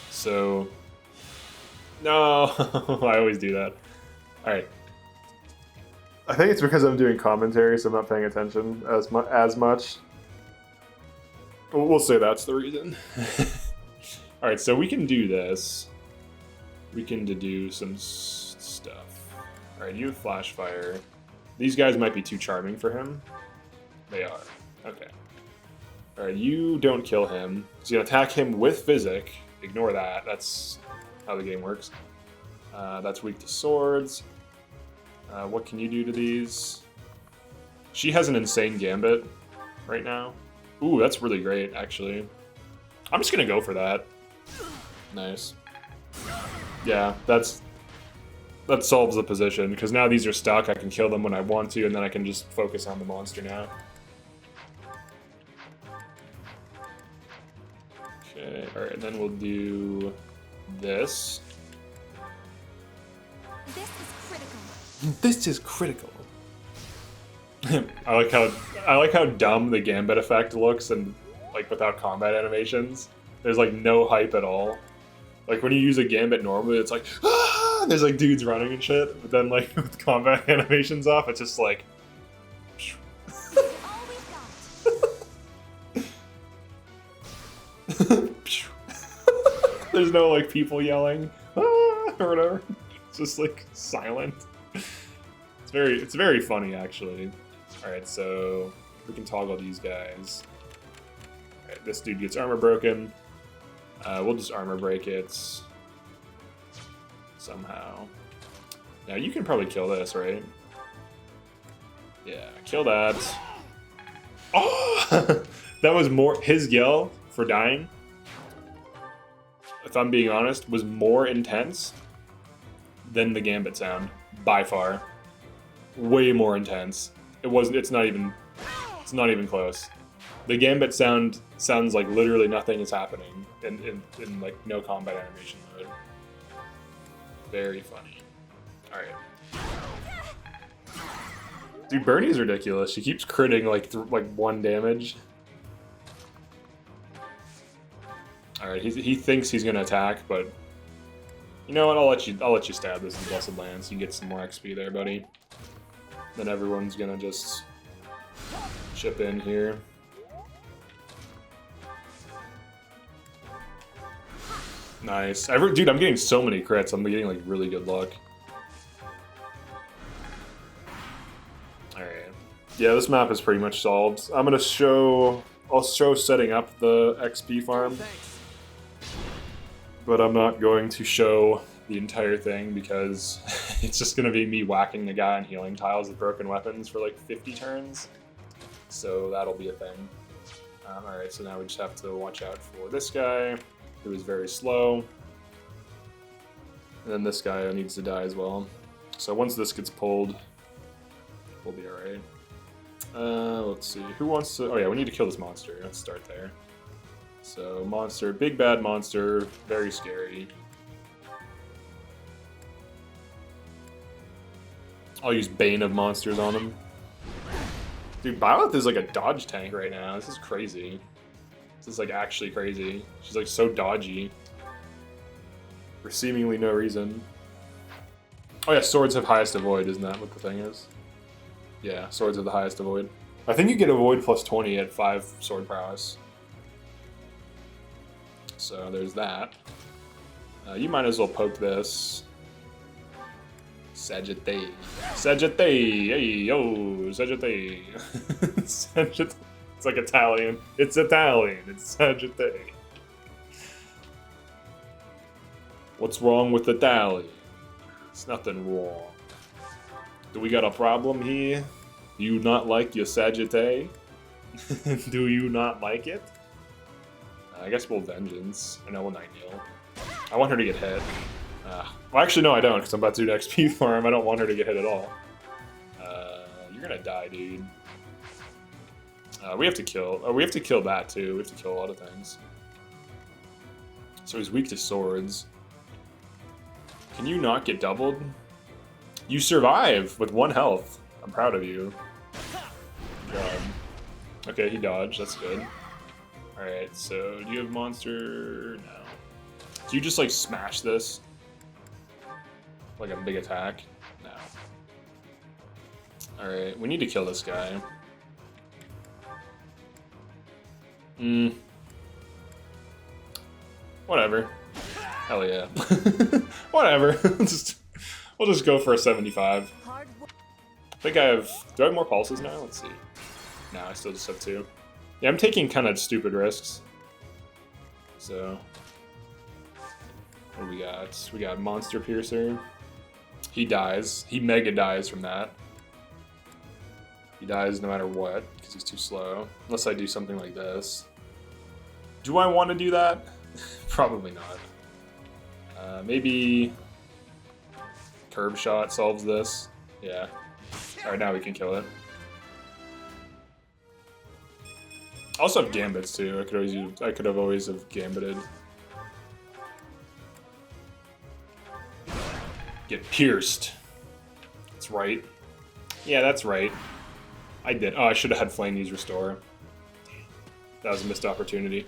So, no, I always do that. Alright. I think it's because I'm doing commentary, so I'm not paying attention as much. We'll say that's the reason. Alright, so we can do this. We can do some stuff. Alright, you have Flash Fire. These guys might be too charming for him. They are. Okay. Alright, you don't kill him. So you attack him with Physic. Ignore that. That's how the game works. That's weak to swords. What can you do to these? She has an insane gambit right now. Ooh, that's really great, actually. I'm just gonna go for that. Nice. Yeah, that solves the position, because now these are stuck. I can kill them when I want to, and then I can just focus on the monster now. Okay. Okay, alright, then we'll do this. This is critical. This is critical. I like how dumb the Gambit effect looks and like without combat animations. There's like no hype at all. Like when you use a Gambit normally, it's like ah! And there's like dudes running and shit. But then like with combat animations off, it's just like. All we've got. There's no like people yelling ah! Or whatever. It's just like silent. It's very funny actually. All right, so we can toggle these guys. All right, this dude gets armor broken. We'll just armor break it somehow. Now you can probably kill this, right? Yeah, kill that. Oh, that was more. His yell for dying, if I'm being honest, was more intense than the Gambit sound by far. Way more intense. It's not even close. The Gambit sound sounds like literally nothing is happening in like no combat animation mode. Very funny. Alright. Dude, Bernie's ridiculous. She keeps critting like 1 damage. Alright, he thinks he's gonna attack, but you know what, I'll let you stab this in Blessed Lands. You can get some more XP there, buddy. Then everyone's gonna just chip in here. Nice. Dude, I'm getting so many crits. I'm getting like really good luck. Alright. Yeah, this map is pretty much solved. I'll show setting up the XP farm. Thanks. But I'm not going to show the entire thing because it's just going to be me whacking the guy on healing tiles with broken weapons for like 50 turns. So that'll be a thing. Alright, so now we just have to watch out for this guy, who is very slow. And then this guy needs to die as well. So once this gets pulled, we'll be alright. Let's see, who wants to... Oh yeah, we need to kill this monster. Let's start there. So monster, big bad monster, very scary. I'll use Bane of Monsters on him. Dude, Byleth is like a dodge tank right now. This is crazy. This is like actually crazy. She's like so dodgy. For seemingly no reason. Oh yeah, swords have highest avoid, isn't that what the thing is? Yeah, swords have the highest avoid. I think you get avoid plus 20 at 5 sword prowess. So there's that. You might as well poke this. Sagittae. Sagittae! Hey, yo! Sagittae! Sagittae. It's like Italian. It's Italian. It's Sagittae. What's wrong with Italian? It's nothing wrong. Do we got a problem here? Do you not like your Sagittae? Do you not like it? I guess we'll Vengeance. I know we'll Nightingale. I want her to get hit. Well, actually, no, I don't, because I'm about to do an XP farm. I don't want her to get hit at all. You're gonna die, dude. We have to kill. Oh, we have to kill that too. We have to kill a lot of things. So he's weak to swords. Can you not get doubled? You survive with 1 health. I'm proud of you. Good job. Okay, he dodged. That's good. Alright, so do you have monster? No. Do you just like smash this? Like a big attack? No. Alright, we need to kill this guy. Whatever. Hell yeah. Whatever. We'll just go for a 75. Hard work. I think I have... Do I have more pulses now? Let's see. No, I still just have 2. Yeah, I'm taking kind of stupid risks. So... What do we got? We got Monster Piercer. He dies. He mega dies from that. He dies no matter what, because he's too slow. Unless I do something like this. Do I want to do that? Probably not. Maybe... Curb Shot solves this. Yeah. Alright, now we can kill it. I also have gambits too. I could have always have gambited. Get pierced. That's right. Yeah, that's right. I did. Oh, I should have had Flame use Restore. That was a missed opportunity.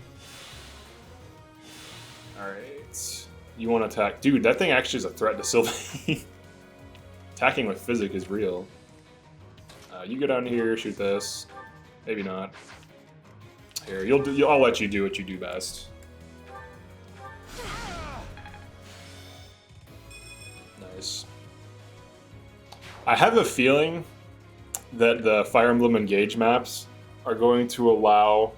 Alright. You want to attack. Dude, that thing actually is a threat to Sylvain. Attacking with Physic is real. You go down here, shoot this. Maybe not. Here, I'll let you do what you do best. Nice. I have a feeling that the Fire Emblem Engage maps are going to allow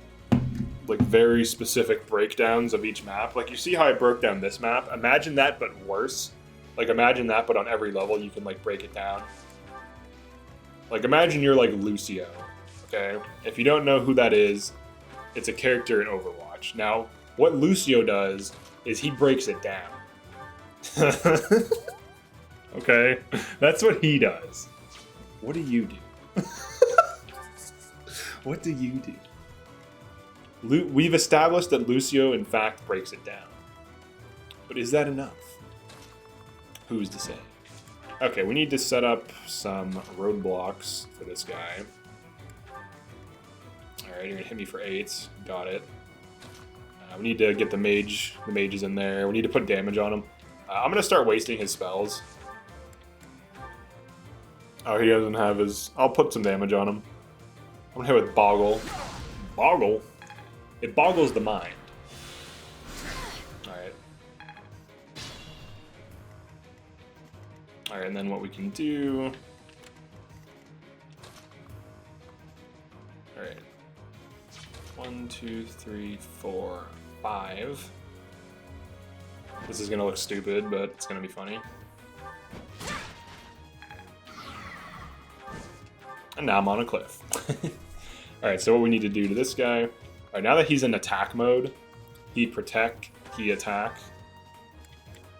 like very specific breakdowns of each map. Like you see how I broke down this map? Imagine that but worse. Like imagine that but on every level you can like break it down. Like imagine you're like Lucio, okay? If you don't know who that is, it's a character in Overwatch. Now, what Lucio does is he breaks it down. Okay? That's what he does. What do you do? What do you do? We've established that Lucio, in fact, breaks it down. But is that enough? Who's to say? Okay, we need to set up some roadblocks for this guy. Alright, you're gonna hit me for 8. Got it. We need to get the mages in there. We need to put damage on him. I'm gonna start wasting his spells. Oh, he doesn't have his... I'll put some damage on him. I'm gonna hit with Boggle. Boggle? It boggles the mind. Alright. Alright, and then what we can do... Alright. 1, 2, 3, 4, 5. This is gonna look stupid, but it's gonna be funny. And now I'm on a cliff. Alright, so what we need to do to this guy... Alright, now that he's in attack mode, he protect, he attack.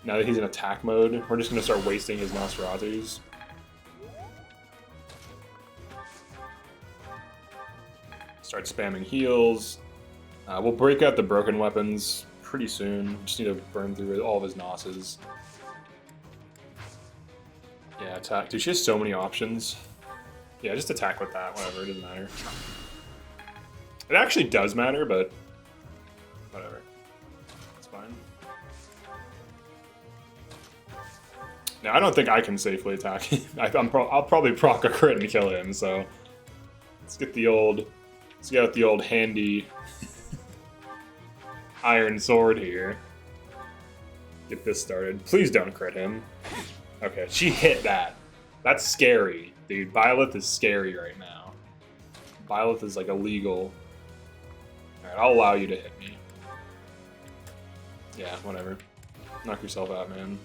Now that he's in attack mode, we're just gonna start wasting his Nosferatus. Start spamming heals. We'll break out the broken weapons pretty soon. Just need to burn through all of his Nosses. Yeah, attack. Dude, she has so many options. Yeah, just attack with that, whatever, it doesn't matter. It actually does matter, but whatever. It's fine. Now, I don't think I can safely attack him. I'll probably proc a crit and kill him, so let's get out the old handy iron sword here. Get this started. Please don't crit him. Okay, she hit that. That's scary, dude. Byleth is scary right now. Byleth is like illegal. Alright, I'll allow you to hit me. Yeah, whatever. Knock yourself out, man.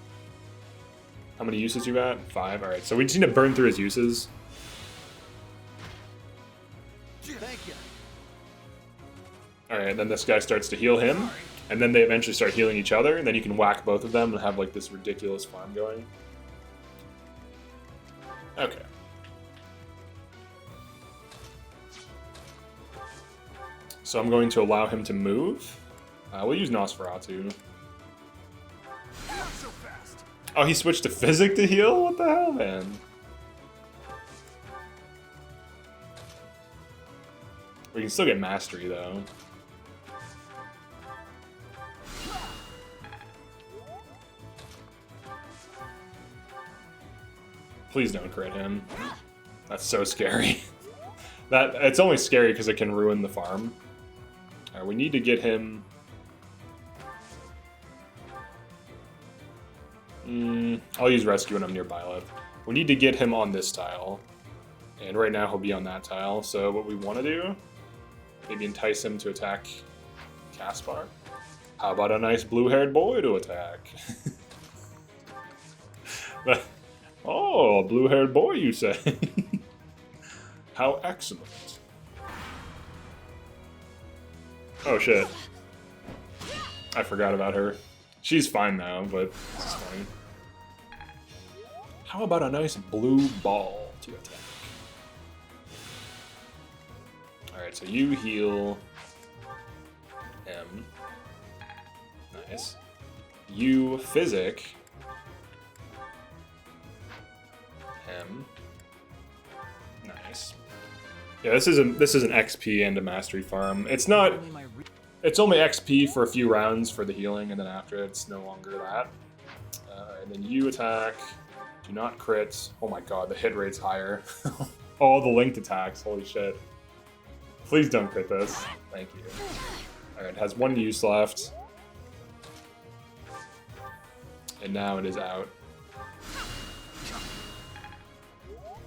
How many uses you got? 5? Alright, so we just need to burn through his uses. Thank you. Alright, then this guy starts to heal him, and then they eventually start healing each other, and then you can whack both of them and have like this ridiculous farm going. Okay. So I'm going to allow him to move. We'll use Nosferatu. Oh, he switched to Physic to heal? What the hell, man? We can still get Mastery, though. Please don't crit him. That's so scary. It's only scary because it can ruin the farm. Alright, we need to get him... I'll use Rescue when I'm near Byleth. We need to get him on this tile. And right now he'll be on that tile. So what we want to do, maybe entice him to attack Caspar. How about a nice blue-haired boy to attack? Oh, blue-haired boy, you say? How excellent. Oh, shit. I forgot about her. She's fine now, but it's fine. How about a nice blue ball to attack? Alright, so you heal him. Nice. You physic him. Nice. Yeah, this is an XP and a mastery farm. It's not. It's only XP for a few rounds for the healing, and then after it's no longer that. And then you attack. Do not crit. Oh my god, the hit rate's higher. All the linked attacks. Holy shit. Please don't crit this. Thank you. Alright, it has one use left. And now it is out.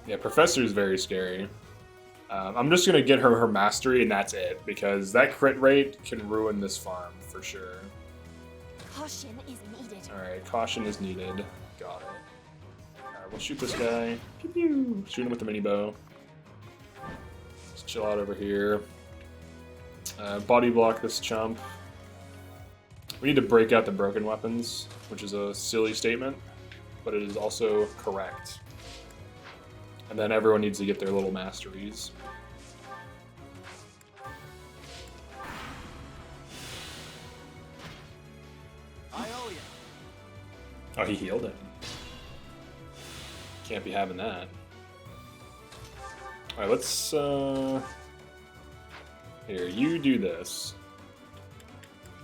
Yeah, Professor is very scary. I'm just gonna get her mastery and that's it, because that crit rate can ruin this farm for sure. Caution is needed. Alright, caution is needed. Got it. Alright, we'll shoot this guy. Pew pew. Shoot him with the mini bow. Let's chill out over here. Body block this chump. We need to break out the broken weapons, which is a silly statement, but it is also correct. And then everyone needs to get their little masteries. I owe you. Oh, he healed him. Can't be having that. Alright, let's, here, you do this.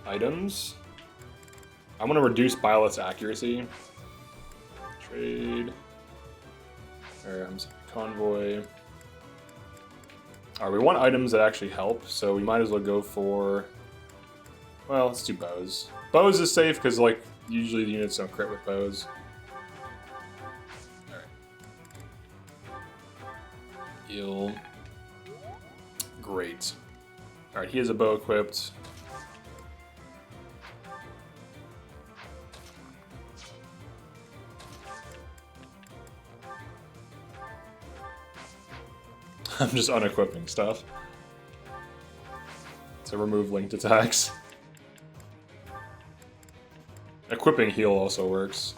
Items. I'm gonna reduce Violet's accuracy. Trade. Convoy. Alright, we want items that actually help, so we might as well go for... Well, let's do bows. Bows is safe, because, like, usually the units don't crit with bows. Alright. Heal. Great. Alright, he has a bow equipped. I'm just unequipping stuff to remove linked attacks. Equipping heal also works.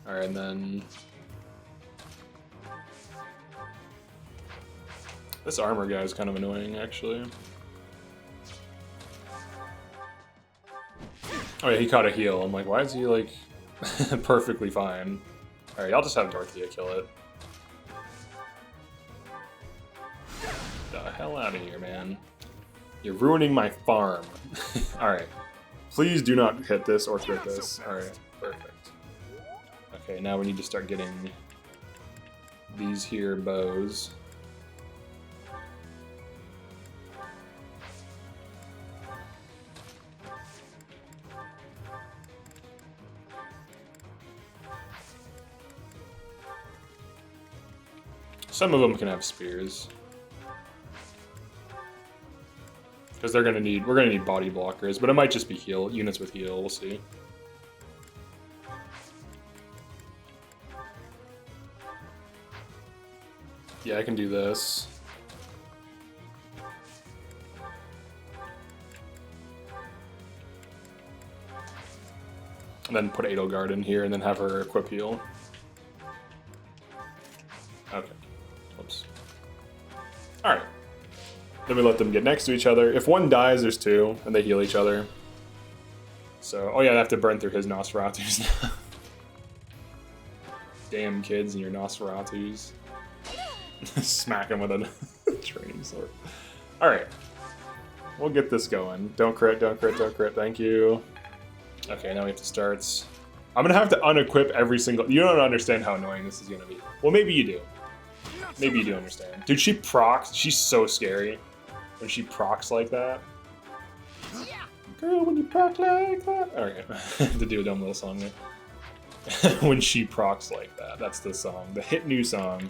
Alright, and then... This armor guy is kind of annoying, actually. Oh yeah, he caught a heal. I'm like, why is he, like, perfectly fine? Alright, I'll just have Dorothea kill it. The hell out of here, man. You're ruining my farm. Alright. Please do not hit this or crit this. Alright, perfect. Okay, now we need to start getting these here bows. Some of them can have spears. Because we're gonna need body blockers, but it might just be heal units with heal. We'll see. Yeah, I can do this. And then put Edelgard in here, and then have her equip heal. Okay. Whoops. All right. Then we let them get next to each other. If one dies, there's two, and they heal each other. So, oh yeah, I have to burn through his Nosferatus now. Damn kids and your Nosferatus. Smack him with a training sword. Alright. We'll get this going. Don't crit, don't crit, don't crit. Thank you. Okay, now we have to start. I'm gonna have to unequip every single... You don't understand how annoying this is gonna be. Well, maybe you do. Maybe you do understand. Dude, she procs. She's so scary. When she procs like that. Girl, when you proc like that. Alright, to do a dumb little song there. When she procs like that. That's the song. The hit new song.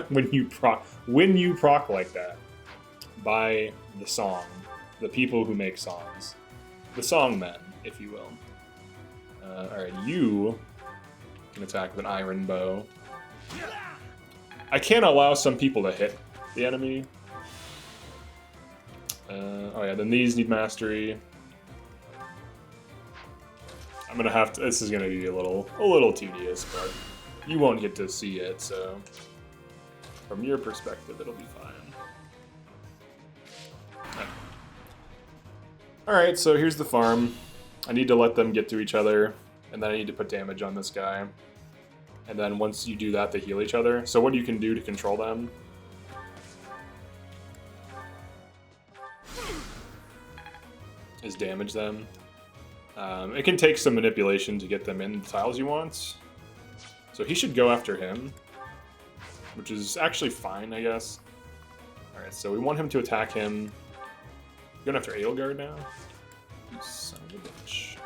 When you proc like that. By the song. The people who make songs. The song men, if you will. Alright, you can attack with an iron bow. I can't allow some people to hit the enemy. Oh yeah, then these need mastery. I'm gonna have to. This is gonna be a little tedious, but you won't get to see it. So From your perspective, it'll be fine. Okay. Alright, so here's the farm. I need to let them get to each other, and then I need to put damage on this guy. And then once you do that, they heal each other. So what you can do to control them is damage them. It can take some manipulation to get them in the tiles you want. So he should go after him, which is actually fine, I guess. Alright, so we want him to attack him. Going after Edelgard now? You son of a bitch.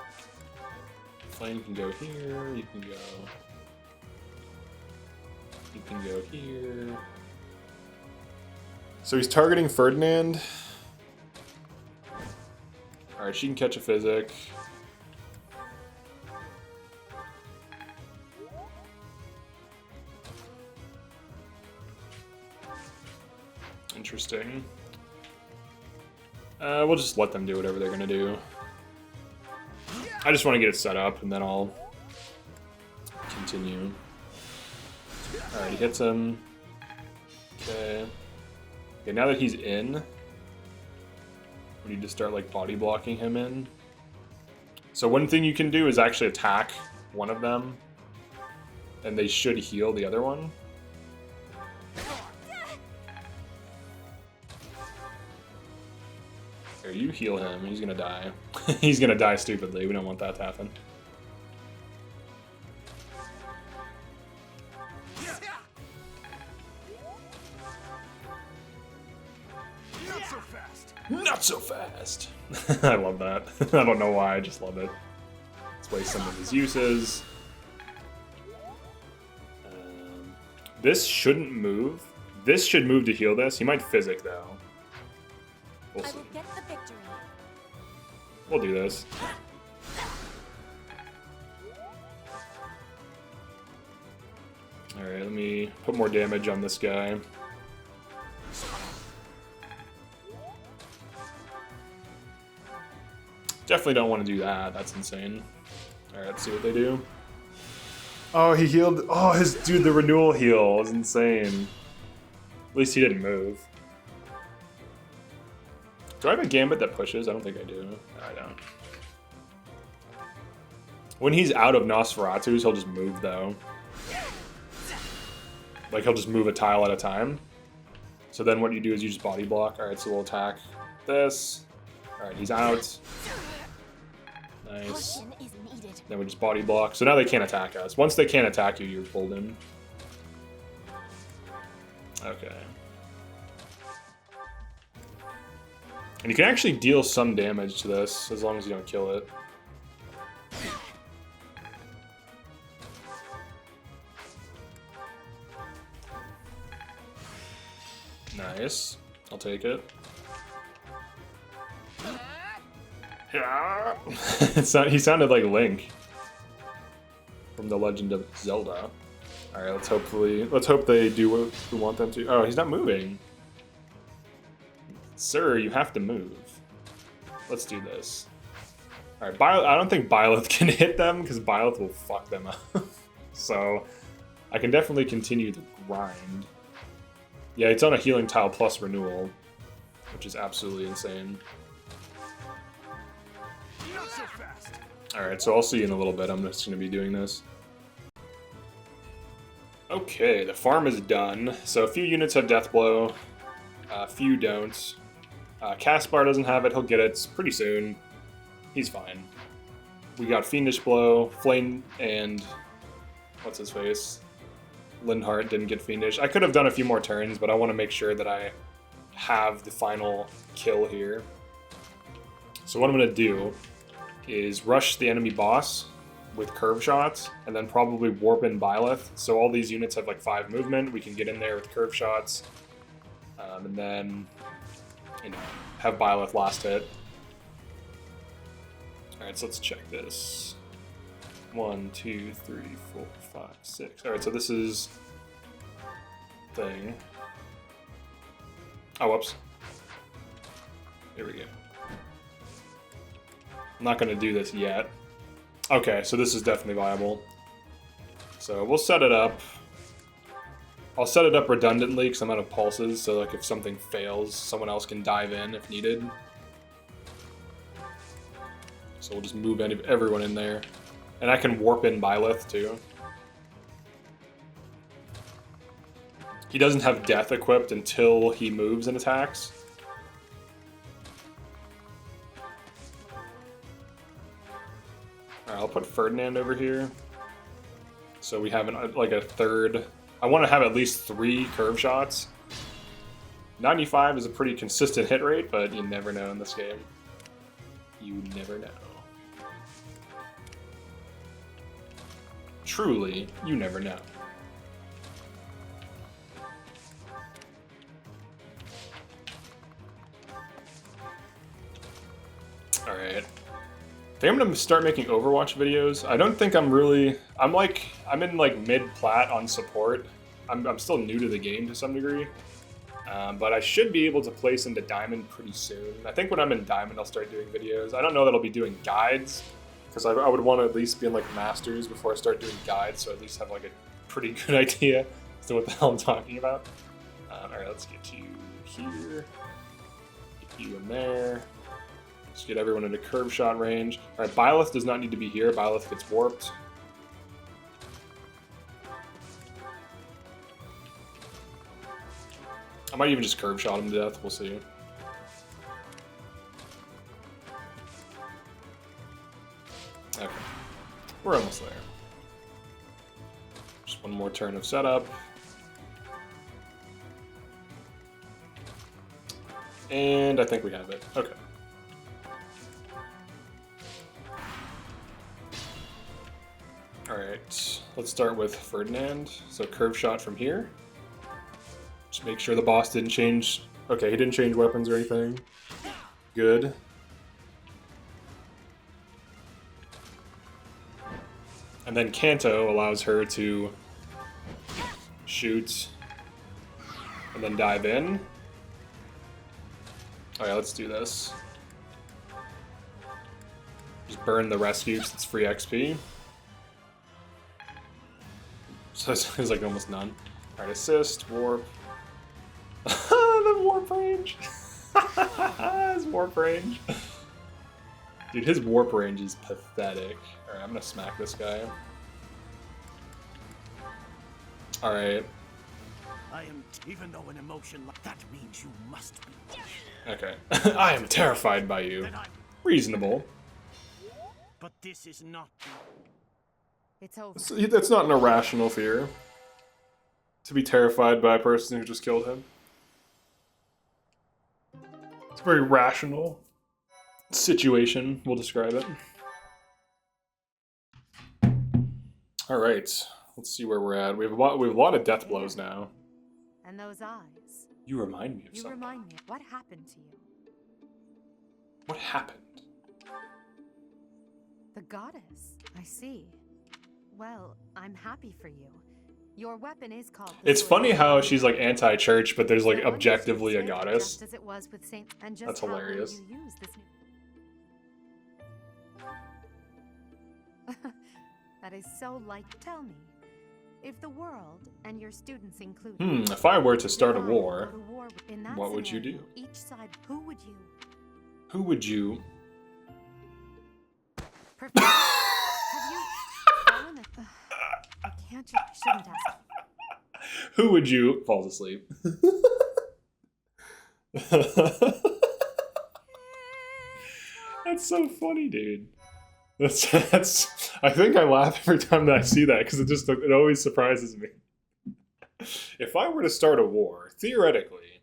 Flame can go here, you can go... You can go here. So he's targeting Ferdinand. Alright, she can catch a physic. Interesting. We'll just let them do whatever they're gonna do. I just want to get it set up, and then I'll continue. Alright, he hits him. Okay. Okay, now that he's in, we need to start, like, body blocking him in. So one thing you can do is actually attack one of them, and they should heal the other one. Here, you heal him. He's gonna die. He's gonna die stupidly. We don't want that to happen. Not so fast! I love that. I don't know why, I just love it. Let's waste some of his uses. This shouldn't move. This should move to heal this. He might physic, though. We'll see. I will get the victory. We'll do this. Alright, let me put more damage on this guy. Definitely don't want to do that. That's insane. Alright, let's see what they do. Oh, he healed. Oh, dude, the renewal heal was insane. At least he didn't move. Do I have a gambit that pushes? I don't think I do. No, I don't. When he's out of Nosferatu's, he'll just move, though. Like, he'll just move a tile at a time. So then what you do is you just body block. Alright, so we'll attack this. Alright, he's out. Nice. Then we just body block. So now they can't attack us. Once they can't attack you, you're pulled in. Okay. And you can actually deal some damage to this, as long as you don't kill it. Nice. I'll take it. Yeah. He sounded like Link from The Legend of Zelda. Alright, let's hope they do what we want them to. Oh, he's not moving. Sir, you have to move. Let's do this. Alright, I don't think Byleth can hit them, because Byleth will fuck them up. So, I can definitely continue the grind. Yeah, it's on a healing tile plus renewal, which is absolutely insane. Alright, so I'll see you in a little bit. I'm just going to be doing this. Okay, the farm is done. So a few units have Death Blow, a few don't. Caspar doesn't have it. He'll get it pretty soon. He's fine. We got Fiendish Blow, Flame, and what's his face? Lindhart didn't get Fiendish. I could have done a few more turns, but I want to make sure that I have the final kill here. So what I'm going to do is rush the enemy boss with curve shots, and then probably warp in Byleth. So all these units have like 5 movement. We can get in there with curve shots, and then have Byleth last hit. Alright, so let's check this. 1, 2, 3, 4, 5, 6. Alright, so this is thing. Oh, whoops. Here we go. I'm not going to do this yet. Okay, so this is definitely viable. So we'll set it up. I'll set it up redundantly because I'm out of pulses, so like if something fails, someone else can dive in if needed. So we'll just move everyone in there. And I can warp in Byleth too. He doesn't have death equipped until he moves and attacks. Alright, I'll put Ferdinand over here. So we have like a third. I want to have at least 3 curve shots. 95 is a pretty consistent hit rate, but you never know in this game. You never know. Truly, you never know. Alright. I think I'm gonna start making Overwatch videos. I don't think I'm in like mid-plat on support. I'm still new to the game to some degree. But I should be able to place into Diamond pretty soon. I think when I'm in Diamond I'll start doing videos. I don't know that I'll be doing guides, because I would want to at least be in like Masters before I start doing guides, so I at least have like a pretty good idea as to what the hell I'm talking about. Alright, let's get you here. Get you in there. Just get everyone into curve shot range. Alright, Byleth does not need to be here. Byleth gets warped. I might even just curve shot him to death. We'll see. Okay. We're almost there. Just one more turn of setup. And I think we have it. Okay. Alright, let's start with Ferdinand. So curve shot from here. Just make sure the boss didn't change. Okay, he didn't change weapons or anything. Good. And then Kanto allows her to shoot and then dive in. Alright, let's do this. Just burn the rescue because it's free XP. So it's like almost none. Alright, assist, warp. The warp range! His warp range. Dude, his warp range is pathetic. Alright, I'm gonna smack this guy. Alright. Even though an emotion like that means you must be. Okay. I am terrified by you. Reasonable. But this is not. It's over. That's not an irrational fear. To be terrified by a person who just killed him. It's a very rational situation, we'll describe it. Alright, let's see where we're at. We have a lot of death blows now. And those eyes. You remind me of You something. remind me. What happened to you? What happened? The goddess. I see. Well, I'm happy for you. Your weapon is called. It's funny how she's like anti-church, but there's like objectively a goddess. Just as it was with Saint. And just That's how will hilarious. you use this new... That is so like. Tell me, if the world and your students included. If I were to start a war, in that what would you do? Each side, who would you? Who would you? Perfect. Have you fallen? I can't. You shouldn't ask. Who would you? Falls asleep. That's so funny, dude. That's. I think I laugh every time that I see that because it always surprises me. If I were to start a war, theoretically,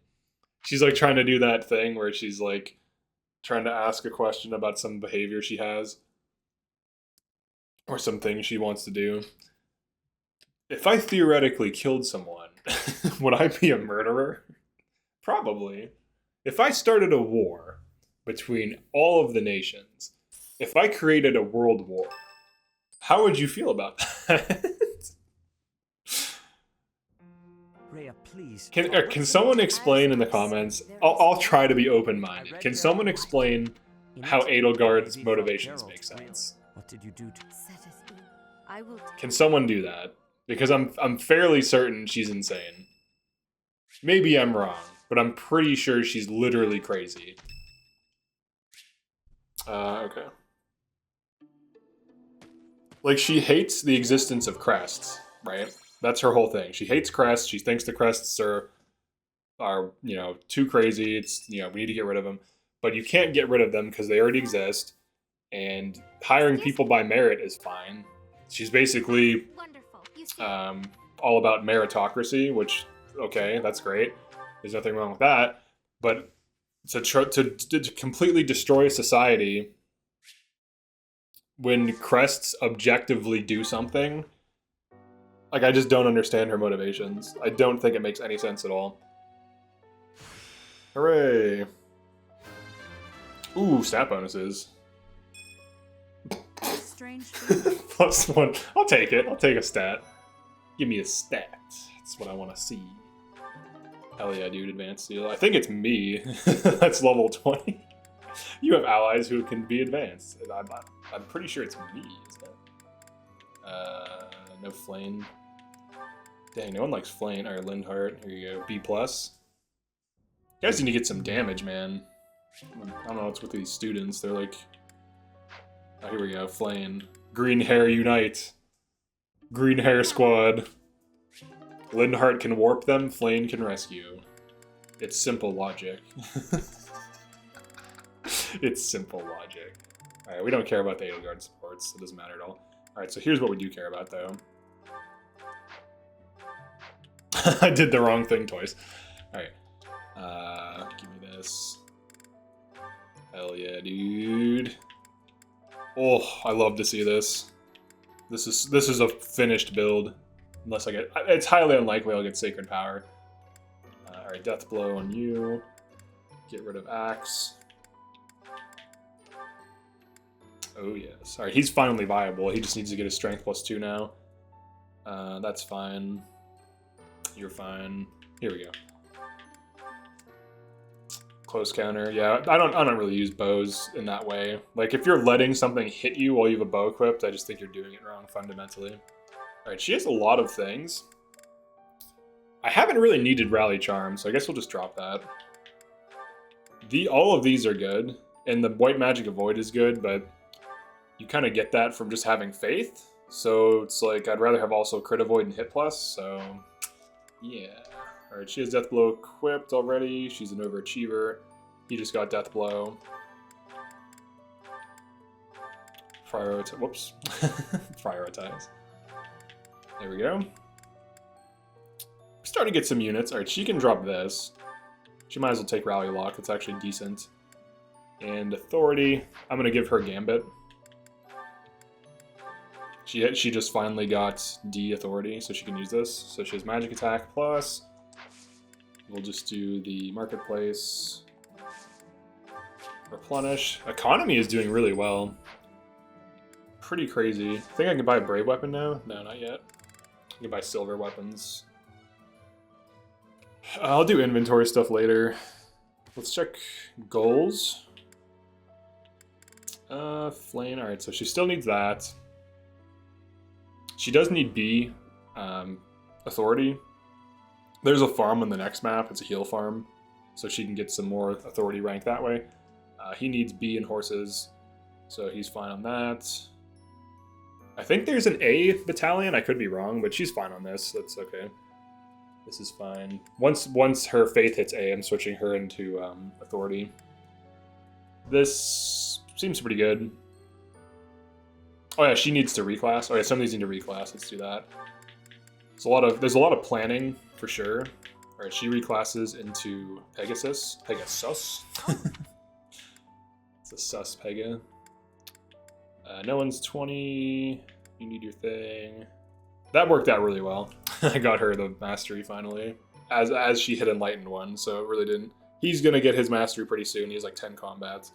she's like trying to do that thing where she's like trying to ask a question about some behavior she has or something she wants to do. If I theoretically killed someone, would I be a murderer? Probably. If I started a war between all of the nations, if I created a world war, how would you feel about that? Rhea, please. Can someone explain in the comments? I'll try to be open-minded. Can someone explain how Edelgard's motivations make sense? What did you do to? I will. Can someone do that? Because I'm fairly certain she's insane. Maybe I'm wrong, but I'm pretty sure she's literally crazy. Okay. Like, she hates the existence of crests, right? That's her whole thing. She hates crests. She thinks the crests are you know, too crazy. It's, you know, we need to get rid of them. But you can't get rid of them because they already exist. And hiring people by merit is fine. She's basically all about meritocracy, which, okay, that's great. There's nothing wrong with that. But to completely destroy society when crests objectively do something, like, I just don't understand her motivations. I don't think it makes any sense at all. Hooray. Ooh, stat bonuses. Strange. +1. I'll take it. I'll take a stat. Give me a stat. That's what I want to see. Hell yeah, dude. Advanced seal. I think it's me. That's level 20. You have allies who can be advanced. And I'm pretty sure it's me, isn't it? No Flame. Dang, no one likes Flame. Or Lindhart. Here you go. B+. You guys need to get some damage, man. I don't know what's with these students. They're like... Oh, here we go. Flame. Green Hair Unite. Green Hair Squad. Lindhart can warp them. Flame can rescue. It's simple logic. It's simple logic. Alright, we don't care about the Edelgard supports. It doesn't matter at all. Alright, so here's what we do care about, though. I did the wrong thing twice. Alright. Give me this. Hell yeah, dude. Oh, I love to see this. This is a finished build. Unless I get... It's highly unlikely I'll get Sacred Power. Alright, Death Blow on you. Get rid of Axe. Oh, yes. Alright, he's finally viable. He just needs to get his Strength +2 now. That's fine. You're fine. Here we go. Close counter. Yeah, I don't really use bows in that way. Like, if you're letting something hit you while you have a bow equipped, I just think you're doing it wrong fundamentally. Alright, she has a lot of things. I haven't really needed Rally Charm, so I guess we'll just drop that. All of these are good, and the White Magic Avoid is good, but you kind of get that from just having Faith. So it's like, I'd rather have also Crit Avoid and Hit Plus, so yeah. Alright, she has Death Blow equipped already. She's an overachiever. He just got Death Blow. Prioritize. Whoops. Prioritize. There we go. We're starting to get some units. Alright, she can drop this. She might as well take Rally Lock. It's actually decent. And Authority. I'm going to give her Gambit. She just finally got D Authority, so she can use this. So she has Magic Attack plus... We'll just do the Marketplace. Replenish. Economy is doing really well. Pretty crazy. I think I can buy a Brave Weapon now? No, not yet. I can buy silver weapons. I'll do inventory stuff later. Let's check goals. Flame. Alright, so she still needs that. She does need B. Authority. There's a farm on the next map. It's a heal farm. So she can get some more authority rank that way. He needs B and horses. So he's fine on that. I think there's an A battalion. I could be wrong, but she's fine on this. That's okay. This is fine. Once her faith hits A, I'm switching her into authority. This seems pretty good. Oh yeah, she needs to reclass. Oh yeah, some of these need to reclass. Let's do that. There's a lot of planning for sure. All right, she reclasses into Pegasus. Pegasus. It's a sus Pega. No one's 20. You need your thing. That worked out really well. I got her the mastery finally, as she hit Enlightened 1, so it really didn't. He's gonna get his mastery pretty soon. He has like 10 combats.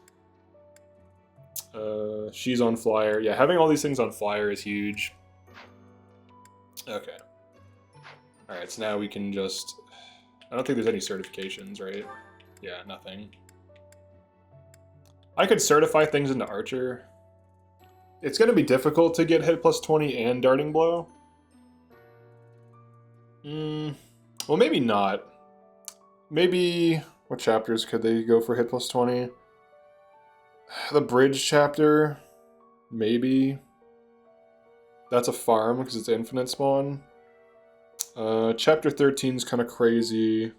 She's on flyer. Yeah, having all these things on flyer is huge. Okay. Alright, so now we can just... I don't think there's any certifications, right? Yeah, nothing. I could certify things into Archer. It's going to be difficult to get hit plus 20 and Darting Blow. Well, maybe not. Maybe... What chapters could they go for hit plus 20? The bridge chapter? Maybe. That's a farm because it's infinite spawn. Chapter 13 is kind of crazy.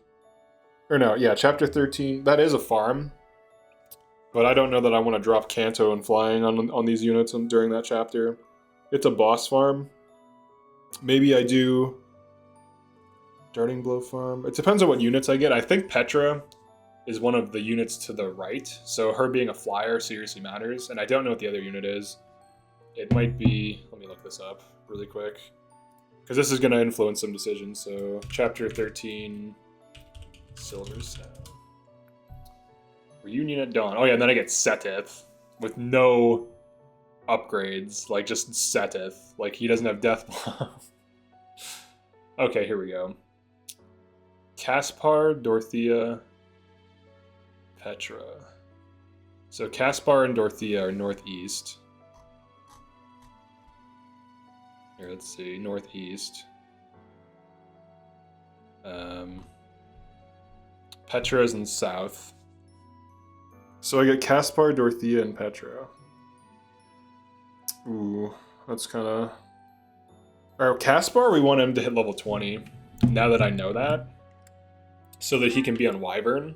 Or no, yeah, chapter 13, that is a farm. But I don't know that I want to drop Kanto and flying on these units during that chapter. It's a boss farm. Maybe I do Darting Blow farm. It depends on what units I get. I think Petra is one of the units to the right, so her being a flyer seriously matters. And I don't know what the other unit is. It might be... Let me look this up really quick. Because this is going to influence some decisions. So, chapter 13... Silver Stone. Reunion at Dawn. Oh yeah, and then I get Seteth with no upgrades. Like, just Seteth. Like, he doesn't have Death Bomb. Okay, here we go. Caspar, Dorothea, Petra. So Caspar and Dorothea are northeast. Here, let's see. Northeast. Petra is in south. So I get Caspar, Dorothea, and Petra. Ooh, that's kind of... Alright, Caspar, we want him to hit level 20, now that I know that. So that he can be on Wyvern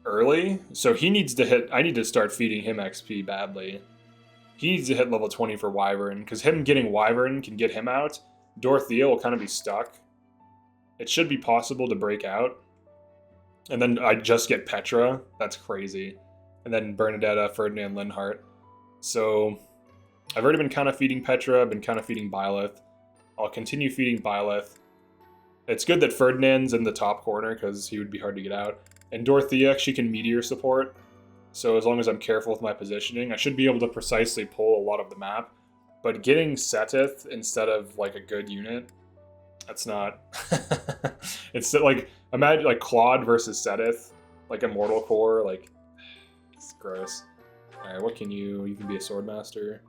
early. So he needs to hit... I need to start feeding him XP badly. He needs to hit level 20 for Wyvern, because him getting Wyvern can get him out. Dorothea will kind of be stuck. It should be possible to break out. And then I just get Petra. That's crazy. And then Bernadetta, Ferdinand, Linhart. So I've already been kind of feeding Petra. I've been kind of feeding Byleth. I'll continue feeding Byleth. It's good that Ferdinand's in the top corner because he would be hard to get out. And Dorothea, she can meteor support. So as long as I'm careful with my positioning, I should be able to precisely pull a lot of the map. But getting Seteth instead of like a good unit, that's not... It's like, imagine like Claude versus Seteth, like Immortal Core, like, it's gross. Alright, what can you... You can be a Swordmaster.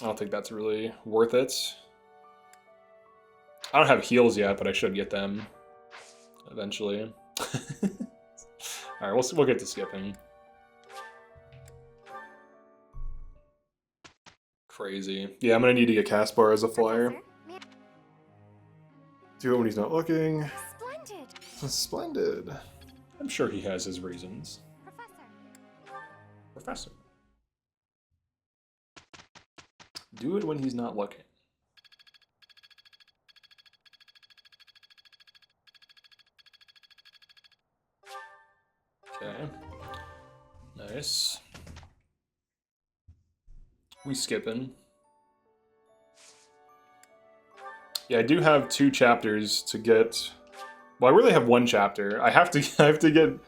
I don't think that's really worth it. I don't have heals yet, but I should get them eventually. Alright, we'll get to skipping. Crazy. Yeah, I'm gonna need to get Caspar as a flyer. Do it when he's not looking. Splendid. Splendid. I'm sure he has his reasons. Professor. Do it when he's not looking. Okay. Nice. We skipping. Yeah, I do have 2 chapters to get. Well, I really have 1 chapter. I have to get.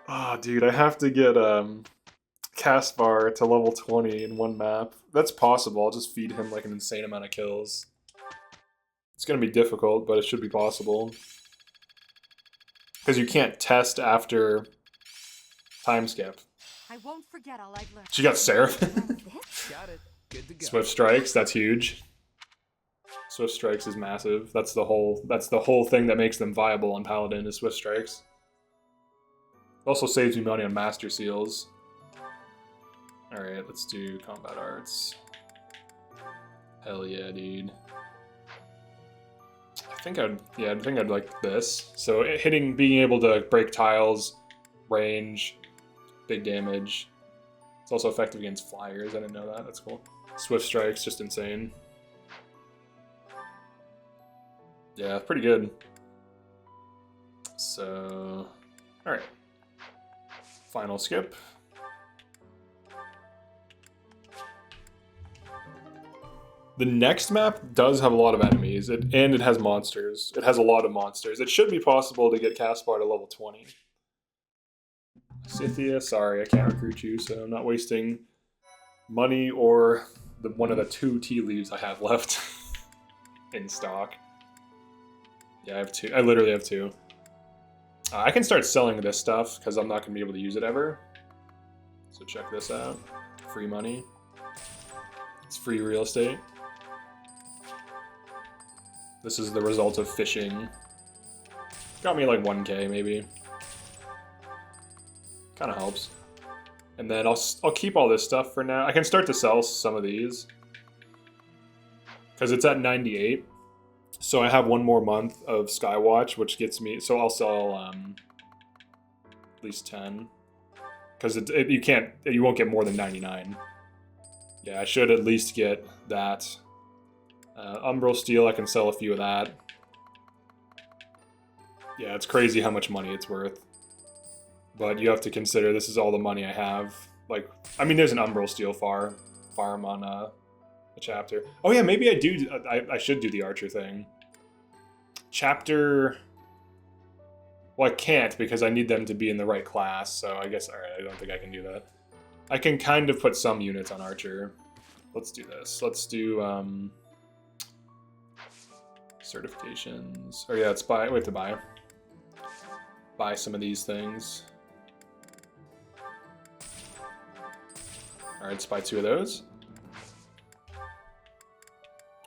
Oh, dude, I have to get Caspar to level 20 in 1 map. That's possible. I'll just feed him like an insane amount of kills. It's gonna be difficult, but it should be possible. Because you can't test after time skip. I won't forget all I've learned. She got Seraphim. Got it. Good to go. Swift Strikes, that's huge. Swift Strikes is massive. That's the whole thing that makes them viable on Paladin is Swift Strikes. Also saves me money on Master Seals. Alright, let's do Combat Arts. Hell yeah, dude. I think I'd like this. So being able to break tiles, range, big damage. It's also effective against flyers. I didn't know that. That's cool. Swift Strike's just insane. Yeah, pretty good. So, alright. Final skip. The next map does have a lot of enemies, and it has monsters. It has a lot of monsters. It should be possible to get Caspar to level 20. Scythia, sorry, I can't recruit you, so I'm not wasting money or one of the 2 tea leaves I have left in stock. Yeah, I have 2. I literally have 2. I can start selling this stuff because I'm not going to be able to use it ever. So check this out. Free money. It's free real estate. This is the result of fishing. Got me like 1k maybe. Kind of helps. And then I'll keep all this stuff for now. I can start to sell some of these. Because it's at 98. So I have one more month of Skywatch, which gets me... So I'll sell at least 10. Because you won't get more than 99. Yeah, I should at least get that. Umbral Steel, I can sell a few of that. Yeah, it's crazy how much money it's worth. But you have to consider this is all the money I have. Like, I mean, there's an Umbral Steel farm on a chapter. Oh yeah, maybe I should do the Archer thing. Chapter... Well, I can't because I need them to be in the right class, so I guess, alright, I don't think I can do that. I can kind of put some units on Archer. Let's do this. Let's do, certifications. Oh yeah, it's buy, we have to buy some of these things. Alright, let's buy 2 of those.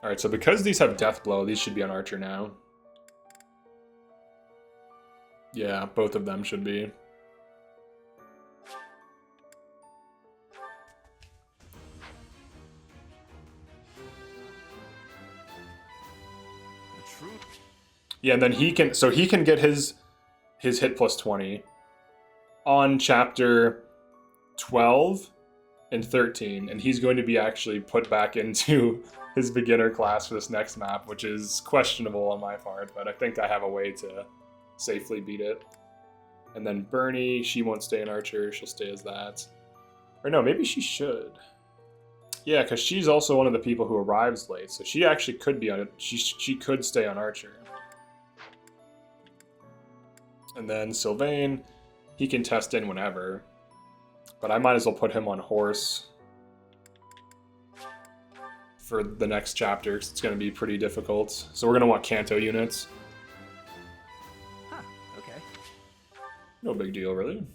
Alright, so because these have Death Blow, these should be on Archer now. Yeah, both of them should be. Yeah, and then he can get his hit plus 20 on chapter 12 and 13, and he's going to be actually put back into his beginner class for this next map, which is questionable on my part, but I think I have a way to safely beat it. And then Bernie, she won't stay in Archer, she'll stay as that. Or no, maybe she should. Yeah, because she's also one of the people who arrives late, so she actually could be on it. She could stay on Archer. And then Sylvain, he can test in whenever. But I might as well put him on horse for the next chapter, because it's going to be pretty difficult. So we're going to want Kanto units. Huh, okay. No big deal, really.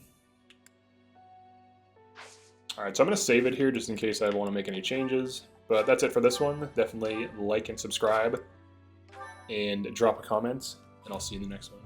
Alright, so I'm going to save it here just in case I want to make any changes. But that's it for this one. Definitely like and subscribe. And drop a comment. And I'll see you in the next one.